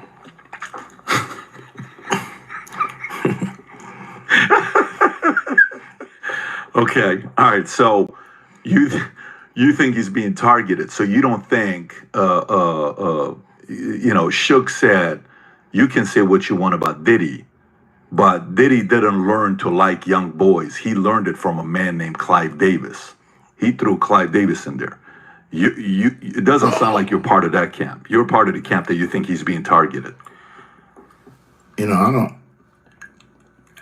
Okay. All right. So you think he's being targeted. So you don't think Shook said you can say what you want about Diddy, but Diddy didn't learn to like young boys. He learned it from a man named Clive Davis. He threw Clive Davis in there. It doesn't sound like you're part of that camp. You're part of the camp that you think he's being targeted. I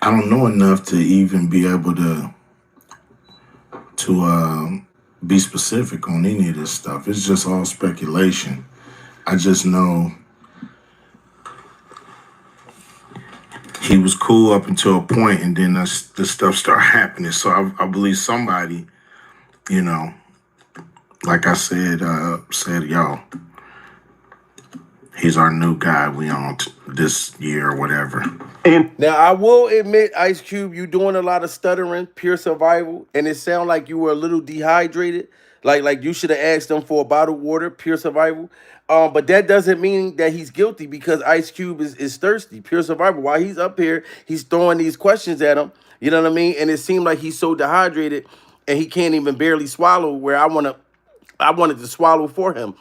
don't know enough to even be able to be specific on any of this stuff. It's just all speculation. I just know he was cool up until a point, and then this stuff started happening. So I believe somebody, like I said, yo, he's our new guy. We on this year or whatever. And now I will admit, Ice Cube, you doing a lot of stuttering, pure survival, and it sounded like you were a little dehydrated. Like you should have asked him for a bottle of water, pure survival. But that doesn't mean that he's guilty because Ice Cube is thirsty, pure survival. While he's up here, he's throwing these questions at him. You know what I mean? And it seemed like he's so dehydrated and he can't even barely swallow where I wanted to swallow for him.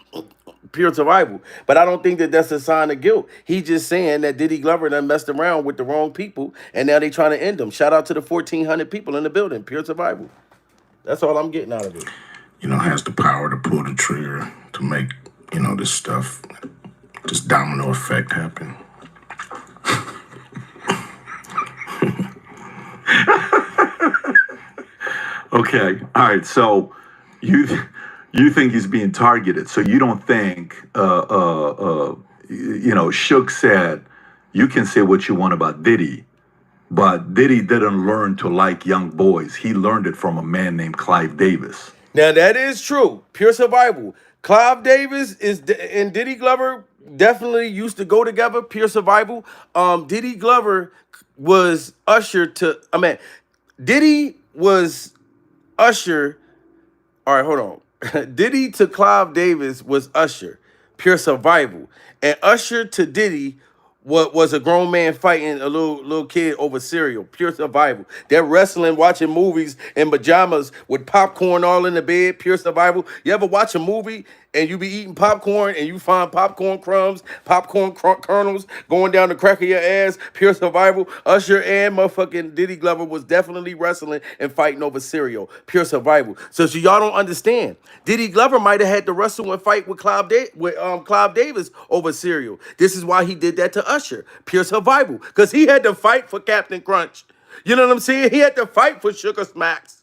Pure survival. But I don't think that that's a sign of guilt. He's just saying that Diddy Glover done messed around with the wrong people and now they trying to end him. Shout out to the 1,400 people in the building. Pure survival. That's all I'm getting out of it. Has the power to pull the trigger to make, this stuff, this domino effect happen. Okay. All right. So you think he's being targeted. So you don't think Shook said you can say what you want about Diddy, but Diddy didn't learn to like young boys. He learned it from a man named Clive Davis. Now that is true. Pure survival. Clive Davis and Diddy Glover definitely used to go together. Pure survival. Diddy Glover was Usher to Diddy was Usher. All right, hold on. Diddy to Clive Davis was Usher. Pure survival. And Usher to Diddy what was a grown man fighting a little kid over cereal. Pure survival. They're wrestling, watching movies in pajamas with popcorn all in the bed. Pure survival. You ever watch a movie and you be eating popcorn and you find popcorn crumbs, kernels going down the crack of your ass? Pure survival. Usher and motherfucking Diddy Glover was definitely wrestling and fighting over cereal. Pure survival. So y'all don't understand. Diddy Glover might have had to wrestle and fight with Clive Davis over cereal. This is why he did that to Usher. Pure survival. Because he had to fight for Captain Crunch. You know what I'm saying? He had to fight for Sugar Smacks.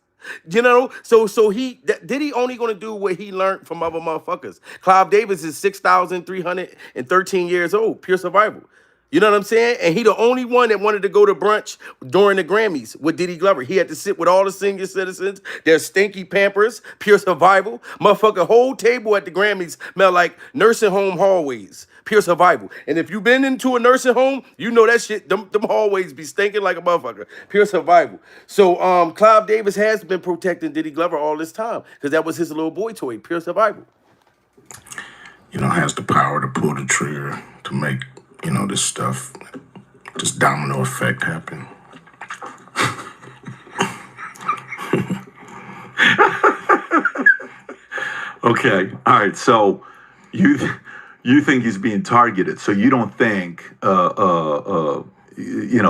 You know, so Diddy only gonna do what he learned from other motherfuckers. Clive Davis is 6,313 years old. Pure survival. You know what I'm saying? And he the only one that wanted to go to brunch during the Grammys with Diddy Glover. He had to sit with all the senior citizens. Their stinky Pampers, pure survival. Motherfucker, whole table at the Grammys smell like nursing home hallways. Pure survival. And if you've been into a nursing home, you know that shit, them hallways be stinking like a motherfucker. Pure survival. So Clive Davis has been protecting Diddy Glover all this time because that was his little boy toy. Pure survival. You know, has the power to pull the trigger to make, you know, this stuff, this domino effect happen. Okay, all right. So you think he's being targeted? So you don't think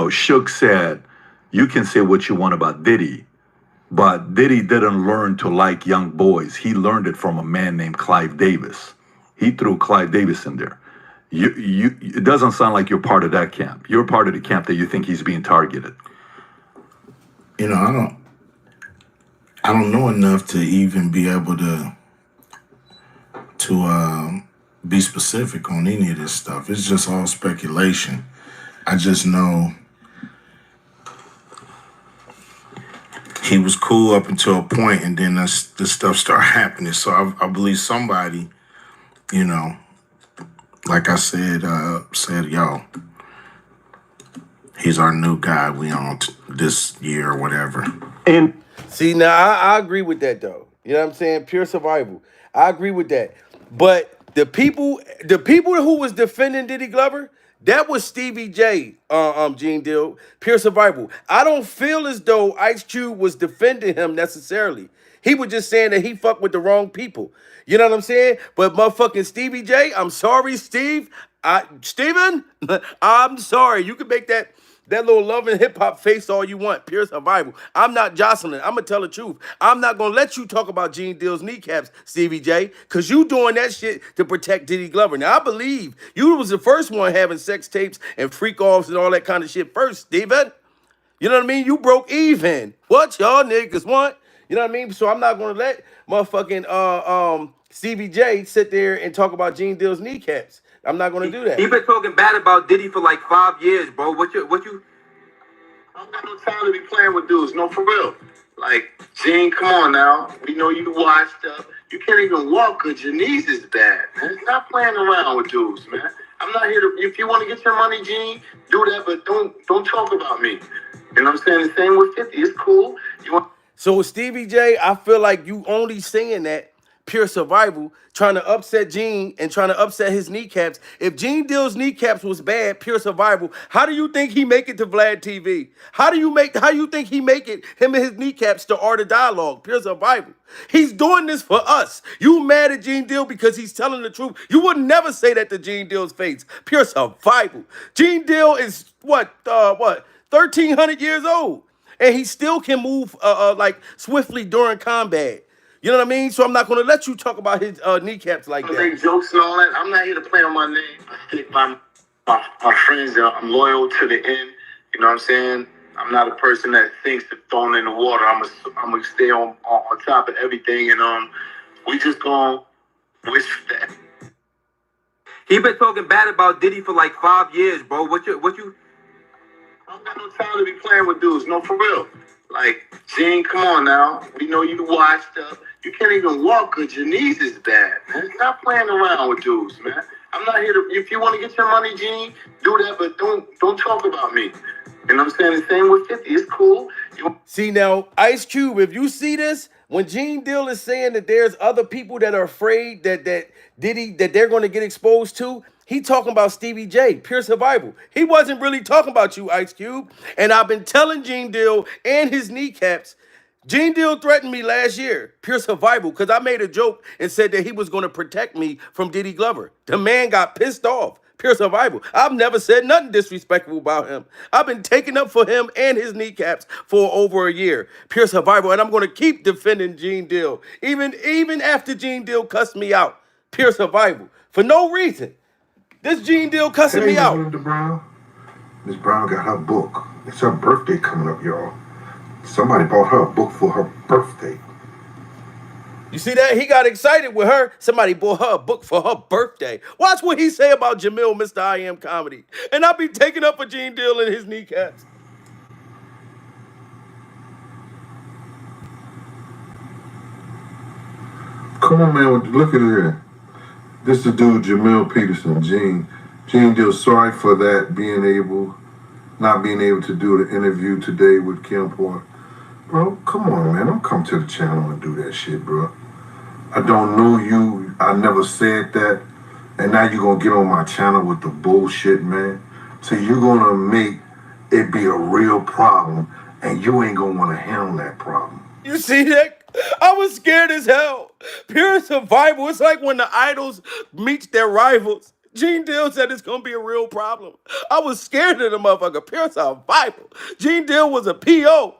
Shook said you can say what you want about Diddy, but Diddy didn't learn to like young boys. He learned it from a man named Clive Davis. He threw Clive Davis in there. It doesn't sound like you're part of that camp. You're part of the camp that you think he's being targeted. You know, I don't know enough to even be able to be specific on any of this stuff. It's just all speculation. I just know he was cool up until a point, and then this stuff started happening. So I believe somebody, you know, like I said, yo, he's our new guy. We on this year or whatever. And See, now I agree with that though. You know what I'm saying? Pure survival. I agree with that. But the people who was defending Diddy Glover, that was Stevie J, Gene Deal, pure survival. I don't feel as though Ice Cube was defending him necessarily. He was just saying that he fucked with the wrong people. You know what I'm saying? But motherfucking Stevie J, I'm sorry, Steve. Steven, I'm sorry. You can make that little love and hip hop face all you want. Pure survival. I'm not jostling. I'm gonna tell the truth. I'm not gonna let you talk about Gene Deal's kneecaps, Stevie J, because you doing that shit to protect Diddy Glover. Now I believe you was the first one having sex tapes and freak offs and all that kind of shit first, Steven. You know what I mean? You broke even. What y'all niggas want? You know what I mean? So I'm not gonna let motherfucking Stevie J sit there and talk about Gene Deal's kneecaps. I'm not gonna do that. He been talking bad about Diddy for like 5 years, bro. What you? I don't got no time to be playing with dudes. No, for real. Like, Gene, come on now. We know you washed up. You can't even walk good. Your knees is bad, man. Stop playing around with dudes, man. I'm not here to. If you want to get your money, Gene, do that, but don't talk about me. You know what I'm saying? The same with 50. It's cool. You want. So Stevie J, I feel like you only saying that pure survival, trying to upset Gene and trying to upset his kneecaps. If Gene Deal's kneecaps was bad, pure survival, how do you think he make it to Vlad TV? How you think he make it, him and his kneecaps, to Art of Dialogue? Pure survival. He's doing this for us. You mad at Gene Deal because he's telling the truth. You would never say that to Gene Deal's face. Pure survival. Gene Deal is what, 1,300 years old. And he still can move like swiftly during combat. You know what I mean? So I'm not going to let you talk about his kneecaps like that. Make jokes and all that. I'm not here to play on my name. I think my friends, I'm loyal to the end. You know what I'm saying? I'm not a person that thinks of throwing in the water. I'm gonna stay on top of everything, and we just gonna wish for that. He been talking bad about Diddy for like 5 years, bro. What you? I don't got no time to be playing with dudes. No, for real. Like, Gene, come on now. We know you washed up. You can't even walk good. Your knees is bad, man. Stop playing around with dudes, man. I'm not here to. If you want to get your money, Gene, do that, but don't talk about me. You know what I'm saying? The same with 50. It's cool. See now, Ice Cube, if you see this, when Gene Deal is saying that there's other people that are afraid that they're going to get exposed to, He talking about Stevie J, pure survival. He wasn't really talking about you, Ice Cube. And I've been telling Gene Deal and his kneecaps. Gene Deal threatened me last year, pure survival, because I made a joke and said that he was going to protect me from Diddy Glover. The man got pissed off. Pure survival. I've never said nothing disrespectful about him. I've been taking up for him and his kneecaps for over a year. Pure survival. And I'm going to keep defending Gene Deal. Even after Gene Deal cussed me out. Pure survival. For no reason. This Gene Deal cussing Hey, me out. Mr. Brown. Miss Brown got her book. It's her birthday coming up, y'all. Somebody bought her a book for her birthday. You see that? He got excited with her. Somebody bought her a book for her birthday. Watch what he say about Jamil, Mr. I Am Comedy. And I'll be taking up for Gene Deal and his kneecaps. Come on, man. Look at here. This is the dude, Jamil Peterson. Gene Deal, sorry for that, not being able to do the interview today with Kim Porter. Bro, come on, man. Don't come to the channel and do that shit, bro. I don't know you. I never said that. And now you're going to get on my channel with the bullshit, man. So you're going to make it be a real problem, and you ain't going to want to handle that problem. You see that? I was scared as hell. Pure survival. It's like when the idols meet their rivals. Gene Deal said it's gonna be a real problem. I was scared of the motherfucker. Pure survival. Gene Deal was a PO.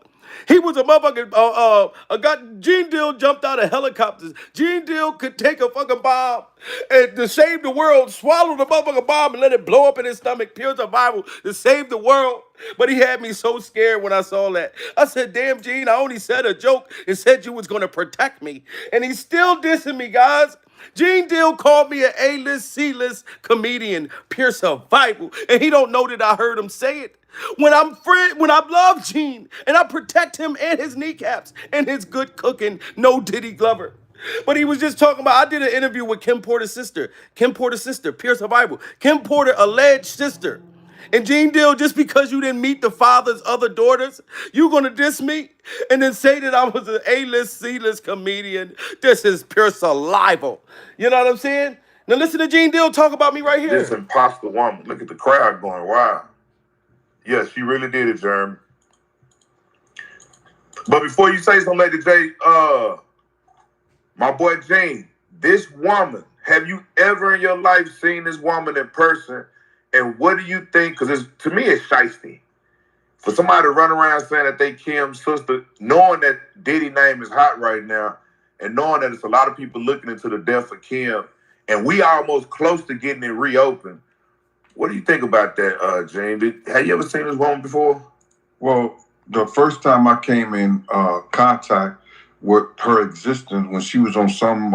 He was a motherfucking, Gene Deal jumped out of helicopters. Gene Deal could take a fucking bomb and to save the world, swallow the motherfucking bomb and let it blow up in his stomach. Pure survival to save the world. But he had me so scared when I saw that. I said, damn, Gene, I only said a joke and said you was going to protect me. And he's still dissing me, guys. Gene Deal called me an A-list, C-list comedian, pure survival. And he don't know that I heard him say it. When I love Gene and I protect him and his kneecaps and his good cooking, no Diddy Glover. But he was just talking about, I did an interview with Kim Porter's sister. Kim Porter's sister, pure survival. Kim Porter, alleged sister. And Gene Deal, just because you didn't meet the father's other daughters, you gonna diss me and then say that I was an A-list, C-list comedian. This is pure survival. You know what I'm saying? Now listen to Gene Deal talk about me right here. This imposter woman. Look at the crowd going, wow. Yes, she really did it, Jeremy. But before you say something, Lady J, my boy Gene, this woman, have you ever in your life seen this woman in person? And what do you think? Because to me, it's shiesty. For somebody to run around saying that they Kim's sister, knowing that Diddy's name is hot right now, and knowing that it's a lot of people looking into the death of Kim, and we almost close to getting it reopened. What do you think about that, Gene? Have you ever seen this woman before? Well, the first time I came in contact with her existence when she was on some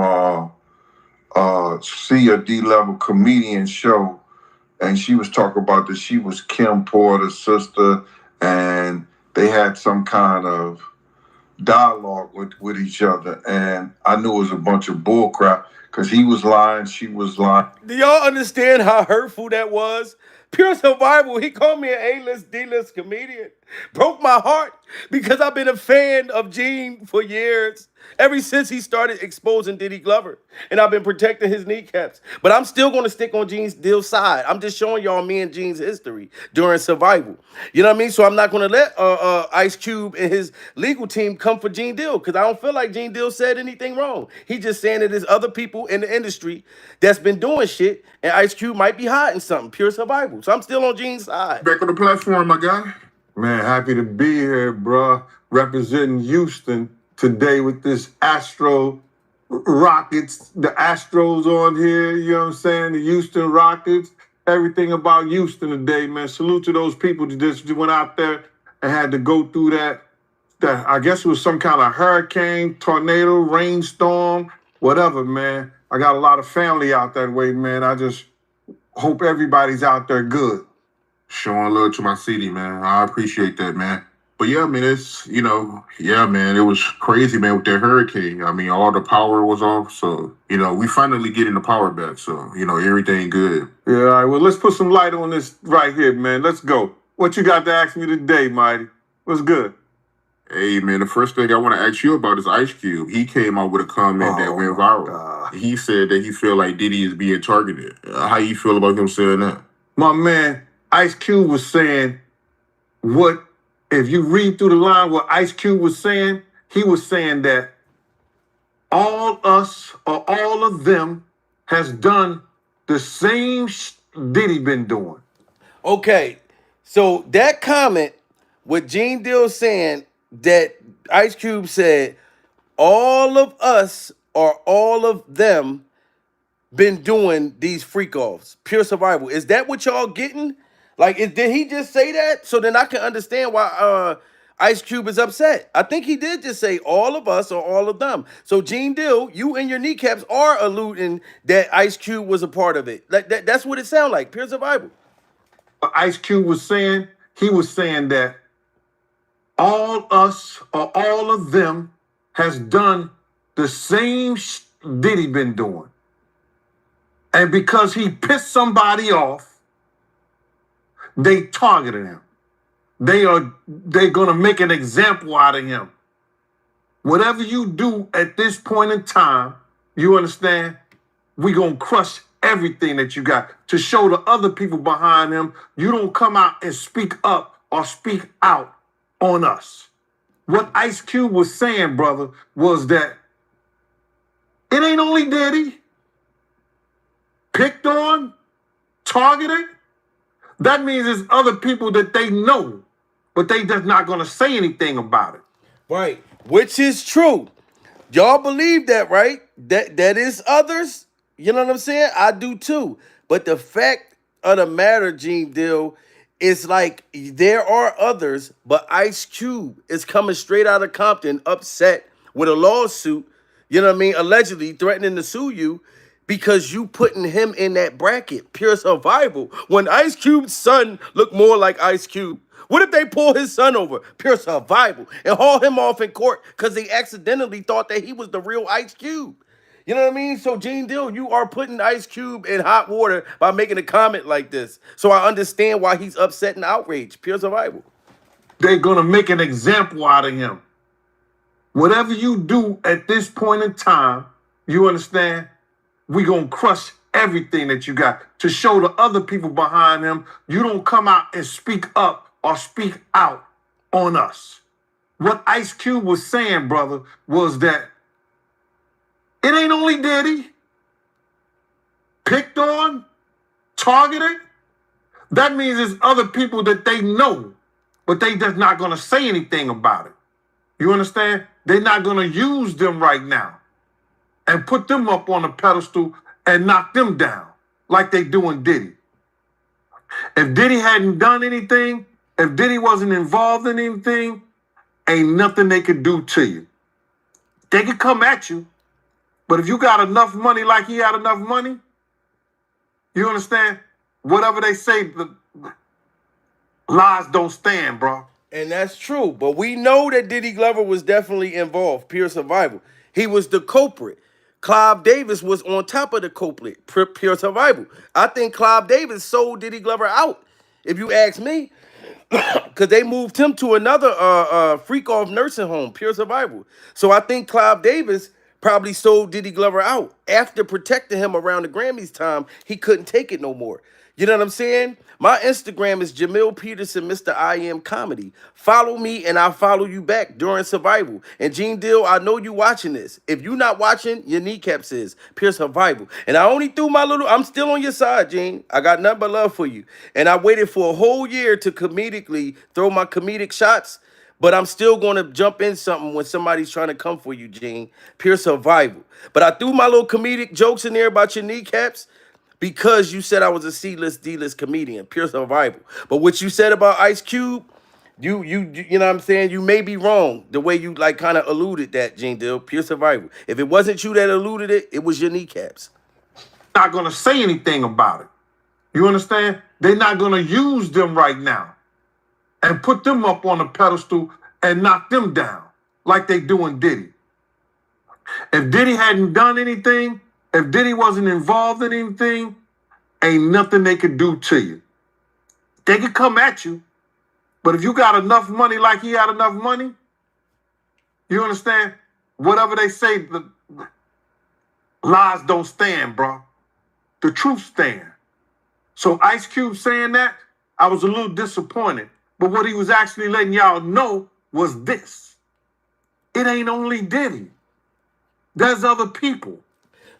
C or D level comedian show, and she was talking about that she was Kim Porter's sister, and they had some kind of dialogue with each other, and I knew it was a bunch of bullcrap because he was lying, she was lying. Do y'all understand how hurtful that was? Pure survival. He called me an A-list, D-list comedian. Broke my heart because I've been a fan of Gene for years. Ever since he started exposing Diddy Glover. And I've been protecting his kneecaps. But I'm still going to stick on Gene's Deal's side. I'm just showing y'all me and Gene's history during survival. You know what I mean? So I'm not going to let Ice Cube and his legal team come for Gene Deal because I don't feel like Gene Deal said anything wrong. He's just saying that there's other people in the industry that's been doing shit and Ice Cube might be hiding something. Pure survival. So I'm still on Gene's side. Back on the platform, my guy. Man, happy to be here, bruh. Representing Houston today with this Astro Rockets, the Astros on here, you know what I'm saying? The Houston Rockets, everything about Houston today, man. Salute to those people that just went out there and had to go through that I guess it was some kind of hurricane, tornado, rainstorm, whatever, man. I got a lot of family out that way, man. I just hope everybody's out there good. Showing love to my city, man. I appreciate that, man. But yeah, man, it's, yeah, man, it was crazy, man, with that hurricane. I mean, all the power was off. So, we finally getting the power back. So, everything good. Yeah, all right. Well, let's put some light on this right here, man. Let's go. What you got to ask me today, Mighty? What's good? Hey man, the first thing I want to ask you about is Ice Cube. He came out with a comment that went viral. He said that he feel like Diddy is being targeted. How you feel about him saying that? My man, Ice Cube was saying what, if you read through the line what Ice Cube was saying, he was saying that all us or all of them has done the same Diddy been doing. Okay, so that comment with Gene Deal saying that Ice Cube said all of us or all of them been doing these freak offs, pure survival. Is that what y'all getting? Like, did he just say that? So then I can understand why Ice Cube is upset. I think he did just say all of us or all of them. So Gene Deal, you and your kneecaps are alluding that Ice Cube was a part of it. Like that's what it sounds like, pure survival. Ice Cube was saying, he was saying that all us or all of them has done the same Diddy been doing. And because he pissed somebody off, they targeted him. They're gonna make an example out of him. Whatever you do at this point in time, you understand, we gonna crush everything that you got to show the other people behind him. You don't come out and speak up or speak out on us. What Ice Cube was saying, brother, was that it ain't only Diddy picked on, targeted. That means there's other people that they know, but they just not gonna say anything about it. Right, which is true. Y'all believe that, right? That is others. You know what I'm saying? I do too. But the fact of the matter, Gene Deal, is like there are others, but Ice Cube is coming straight out of Compton, upset with a lawsuit. You know what I mean? Allegedly threatening to sue you because you putting him in that bracket, pure survival. When Ice Cube's son looked more like Ice Cube. What if they pull his son over, pure survival, and haul him off in court because they accidentally thought that he was the real Ice Cube? You know what I mean? So, Gene Deal, you are putting Ice Cube in hot water by making a comment like this. So I understand why he's upset and outraged. Pure survival. They're gonna make an example out of him. Whatever you do at this point in time, you understand, we gonna crush everything that you got to show the other people behind him. You don't come out and speak up or speak out on us. What Ice Cube was saying, brother, was that it ain't only Diddy picked on, targeted. That means there's other people that they know, but they just not gonna say anything about it. You understand? They're not gonna use them right now and put them up on a pedestal and knock them down like they doing Diddy. If Diddy hadn't done anything, if Diddy wasn't involved in anything, ain't nothing they could do to you. They could come at you, but if you got enough money like he had enough money, you understand? Whatever they say, the lies don't stand, bro. And that's true. But we know that Diddy Glover was definitely involved, pure survival. He was the culprit. Clive Davis was on top of the culprit, pure survival. I think Clive Davis sold Diddy Glover out, if you ask me, because they moved him to another freak-off nursing home, pure survival. So I think Clive Davis probably sold Diddy Glover out. After protecting him around the Grammys time, he couldn't take it no more. You know what I'm saying? My Instagram is Jamil Peterson, Mr. I Am Comedy. Follow me and I'll follow you back during survival. And Gene Deal, I know you watching this. If you not watching, your kneecaps is pure survival. And I only threw my little, I'm still on your side, Gene. I got nothing but love for you. And I waited for a whole year to comedically throw my comedic shots. But I'm still going to jump in something when somebody's trying to come for you, Gene. Pure survival. But I threw my little comedic jokes in there about your kneecaps because you said I was a C-list, D-list comedian. Pure survival. But what you said about Ice Cube, you know what I'm saying? You may be wrong the way you like kind of alluded that, Gene Deal. Pure survival. If it wasn't you that alluded it, it was your kneecaps. Not going to say anything about it. You understand? They're not going to use them right now and put them up on a pedestal and knock them down like they doing Diddy. If Diddy hadn't done anything, if Diddy wasn't involved in anything, ain't nothing they could do to you. They could come at you, but if you got enough money like he had enough money, You understand? Whatever they say, the lies don't stand, bro. The truth stand. So Ice Cube saying that, I was a little disappointed. But what he was actually letting y'all know was this. It ain't only Diddy. There's other people.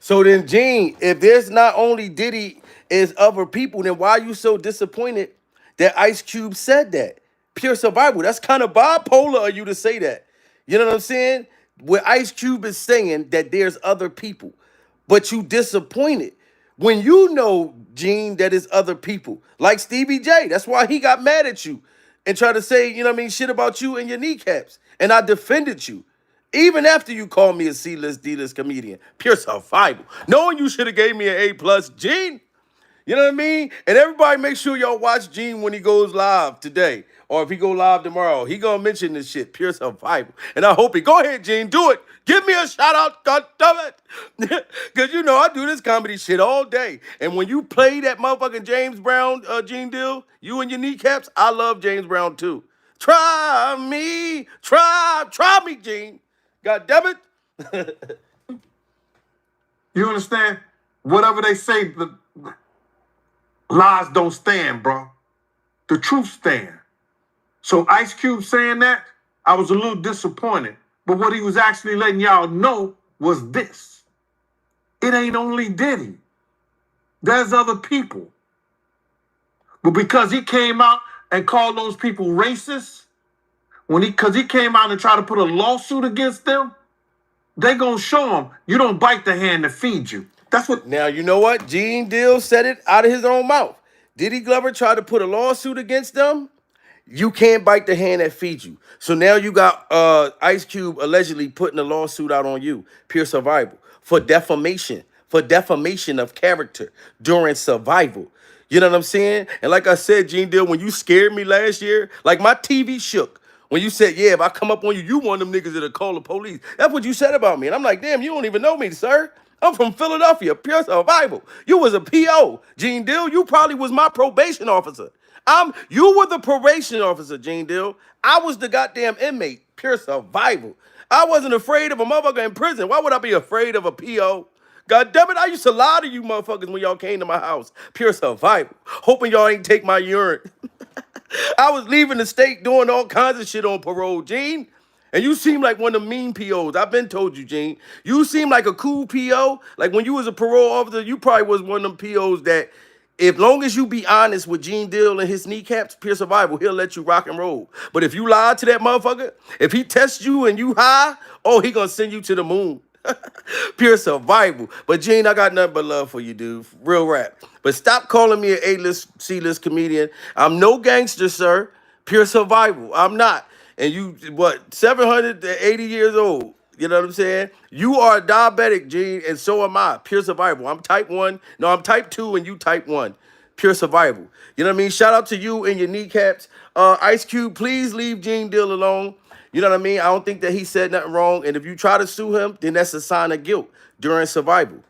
So then, Gene, if there's not only Diddy, is other people, then why are you so disappointed that Ice Cube said that? Pure survival. That's kind of bipolar of you to say that. You know what I'm saying? Where Ice Cube is saying that there's other people, but you disappointed when you know, Gene, that it's other people. Like Stevie J. That's why he got mad at you and tried to say, you know what I mean, shit about you and your kneecaps. And I defended you. Even after you called me a C-list, D-list comedian. Pure survival. Knowing you should have gave me an A+, Gene. You know what I mean? And everybody make sure y'all watch Gene when he goes live today. Or if he go live tomorrow. He gonna mention this shit. Pure survival. And I hope he... Go ahead, Gene. Do it. Give me a shout out. God damn it. Because you know I do this comedy shit all day. And when you play that motherfucking James Brown Gene deal, you and your kneecaps, I love James Brown too. Try me. Try me, Gene. God damn it. You understand? Whatever they say, the lies don't stand, bro. The truth stand. So Ice Cube saying that, I was a little disappointed. But what he was actually letting y'all know was this. It ain't only Diddy. There's other people. But because he came out and called those people racist, because he came out and tried to put a lawsuit against them, they gonna show him you don't bite the hand that feeds you. That's what. Now, you know what? Gene Deal said it out of his own mouth. Diddy Glover tried to put a lawsuit against them. You can't bite the hand that feeds you. So now you got Ice Cube allegedly putting a lawsuit out on you, Pure Survival, for defamation of character during survival. You know what I'm saying? And like I said, Gene Deal, when you scared me last year, like my TV shook. When you said, yeah, if I come up on you, you one of them niggas that'll call the police. That's what you said about me. And I'm like, damn, you don't even know me, sir. I'm from Philadelphia, Pure Survival. You was a PO, Gene Deal. You probably was my probation officer. You were the probation officer, Gene Deal. I was the goddamn inmate, Pure Survival. I wasn't afraid of a motherfucker in prison. Why would I be afraid of a PO? God damn it, I used to lie to you motherfuckers when y'all came to my house. Pure Survival. Hoping y'all ain't take my urine. I was leaving the state doing all kinds of shit on parole, Gene. And you seem like one of the mean POs. I've been told you, Gene. You seem like a cool PO. Like when you was a parole officer, you probably was one of them POs that, if long as you be honest with Gene Deal and his kneecaps, Pure Survival, he'll let you rock and roll. But if you lie to that motherfucker, if he tests you and you high, oh, he gonna send you to the moon. Pure Survival. But Gene, I got nothing but love for you, dude. Real rap. But stop calling me an A-list, C-list comedian. I'm no gangster, sir. Pure Survival. I'm not. And you, what, 780 years old. You know what I'm saying? You are a diabetic, Gene, and so am I. Pure Survival. I'm type 1. No, I'm type 2 and you type 1. Pure Survival. You know what I mean? Shout out to you and your kneecaps. Ice Cube, please leave Gene Deal alone. You know what I mean? I don't think that he said nothing wrong. And if you try to sue him, then that's a sign of guilt during survival.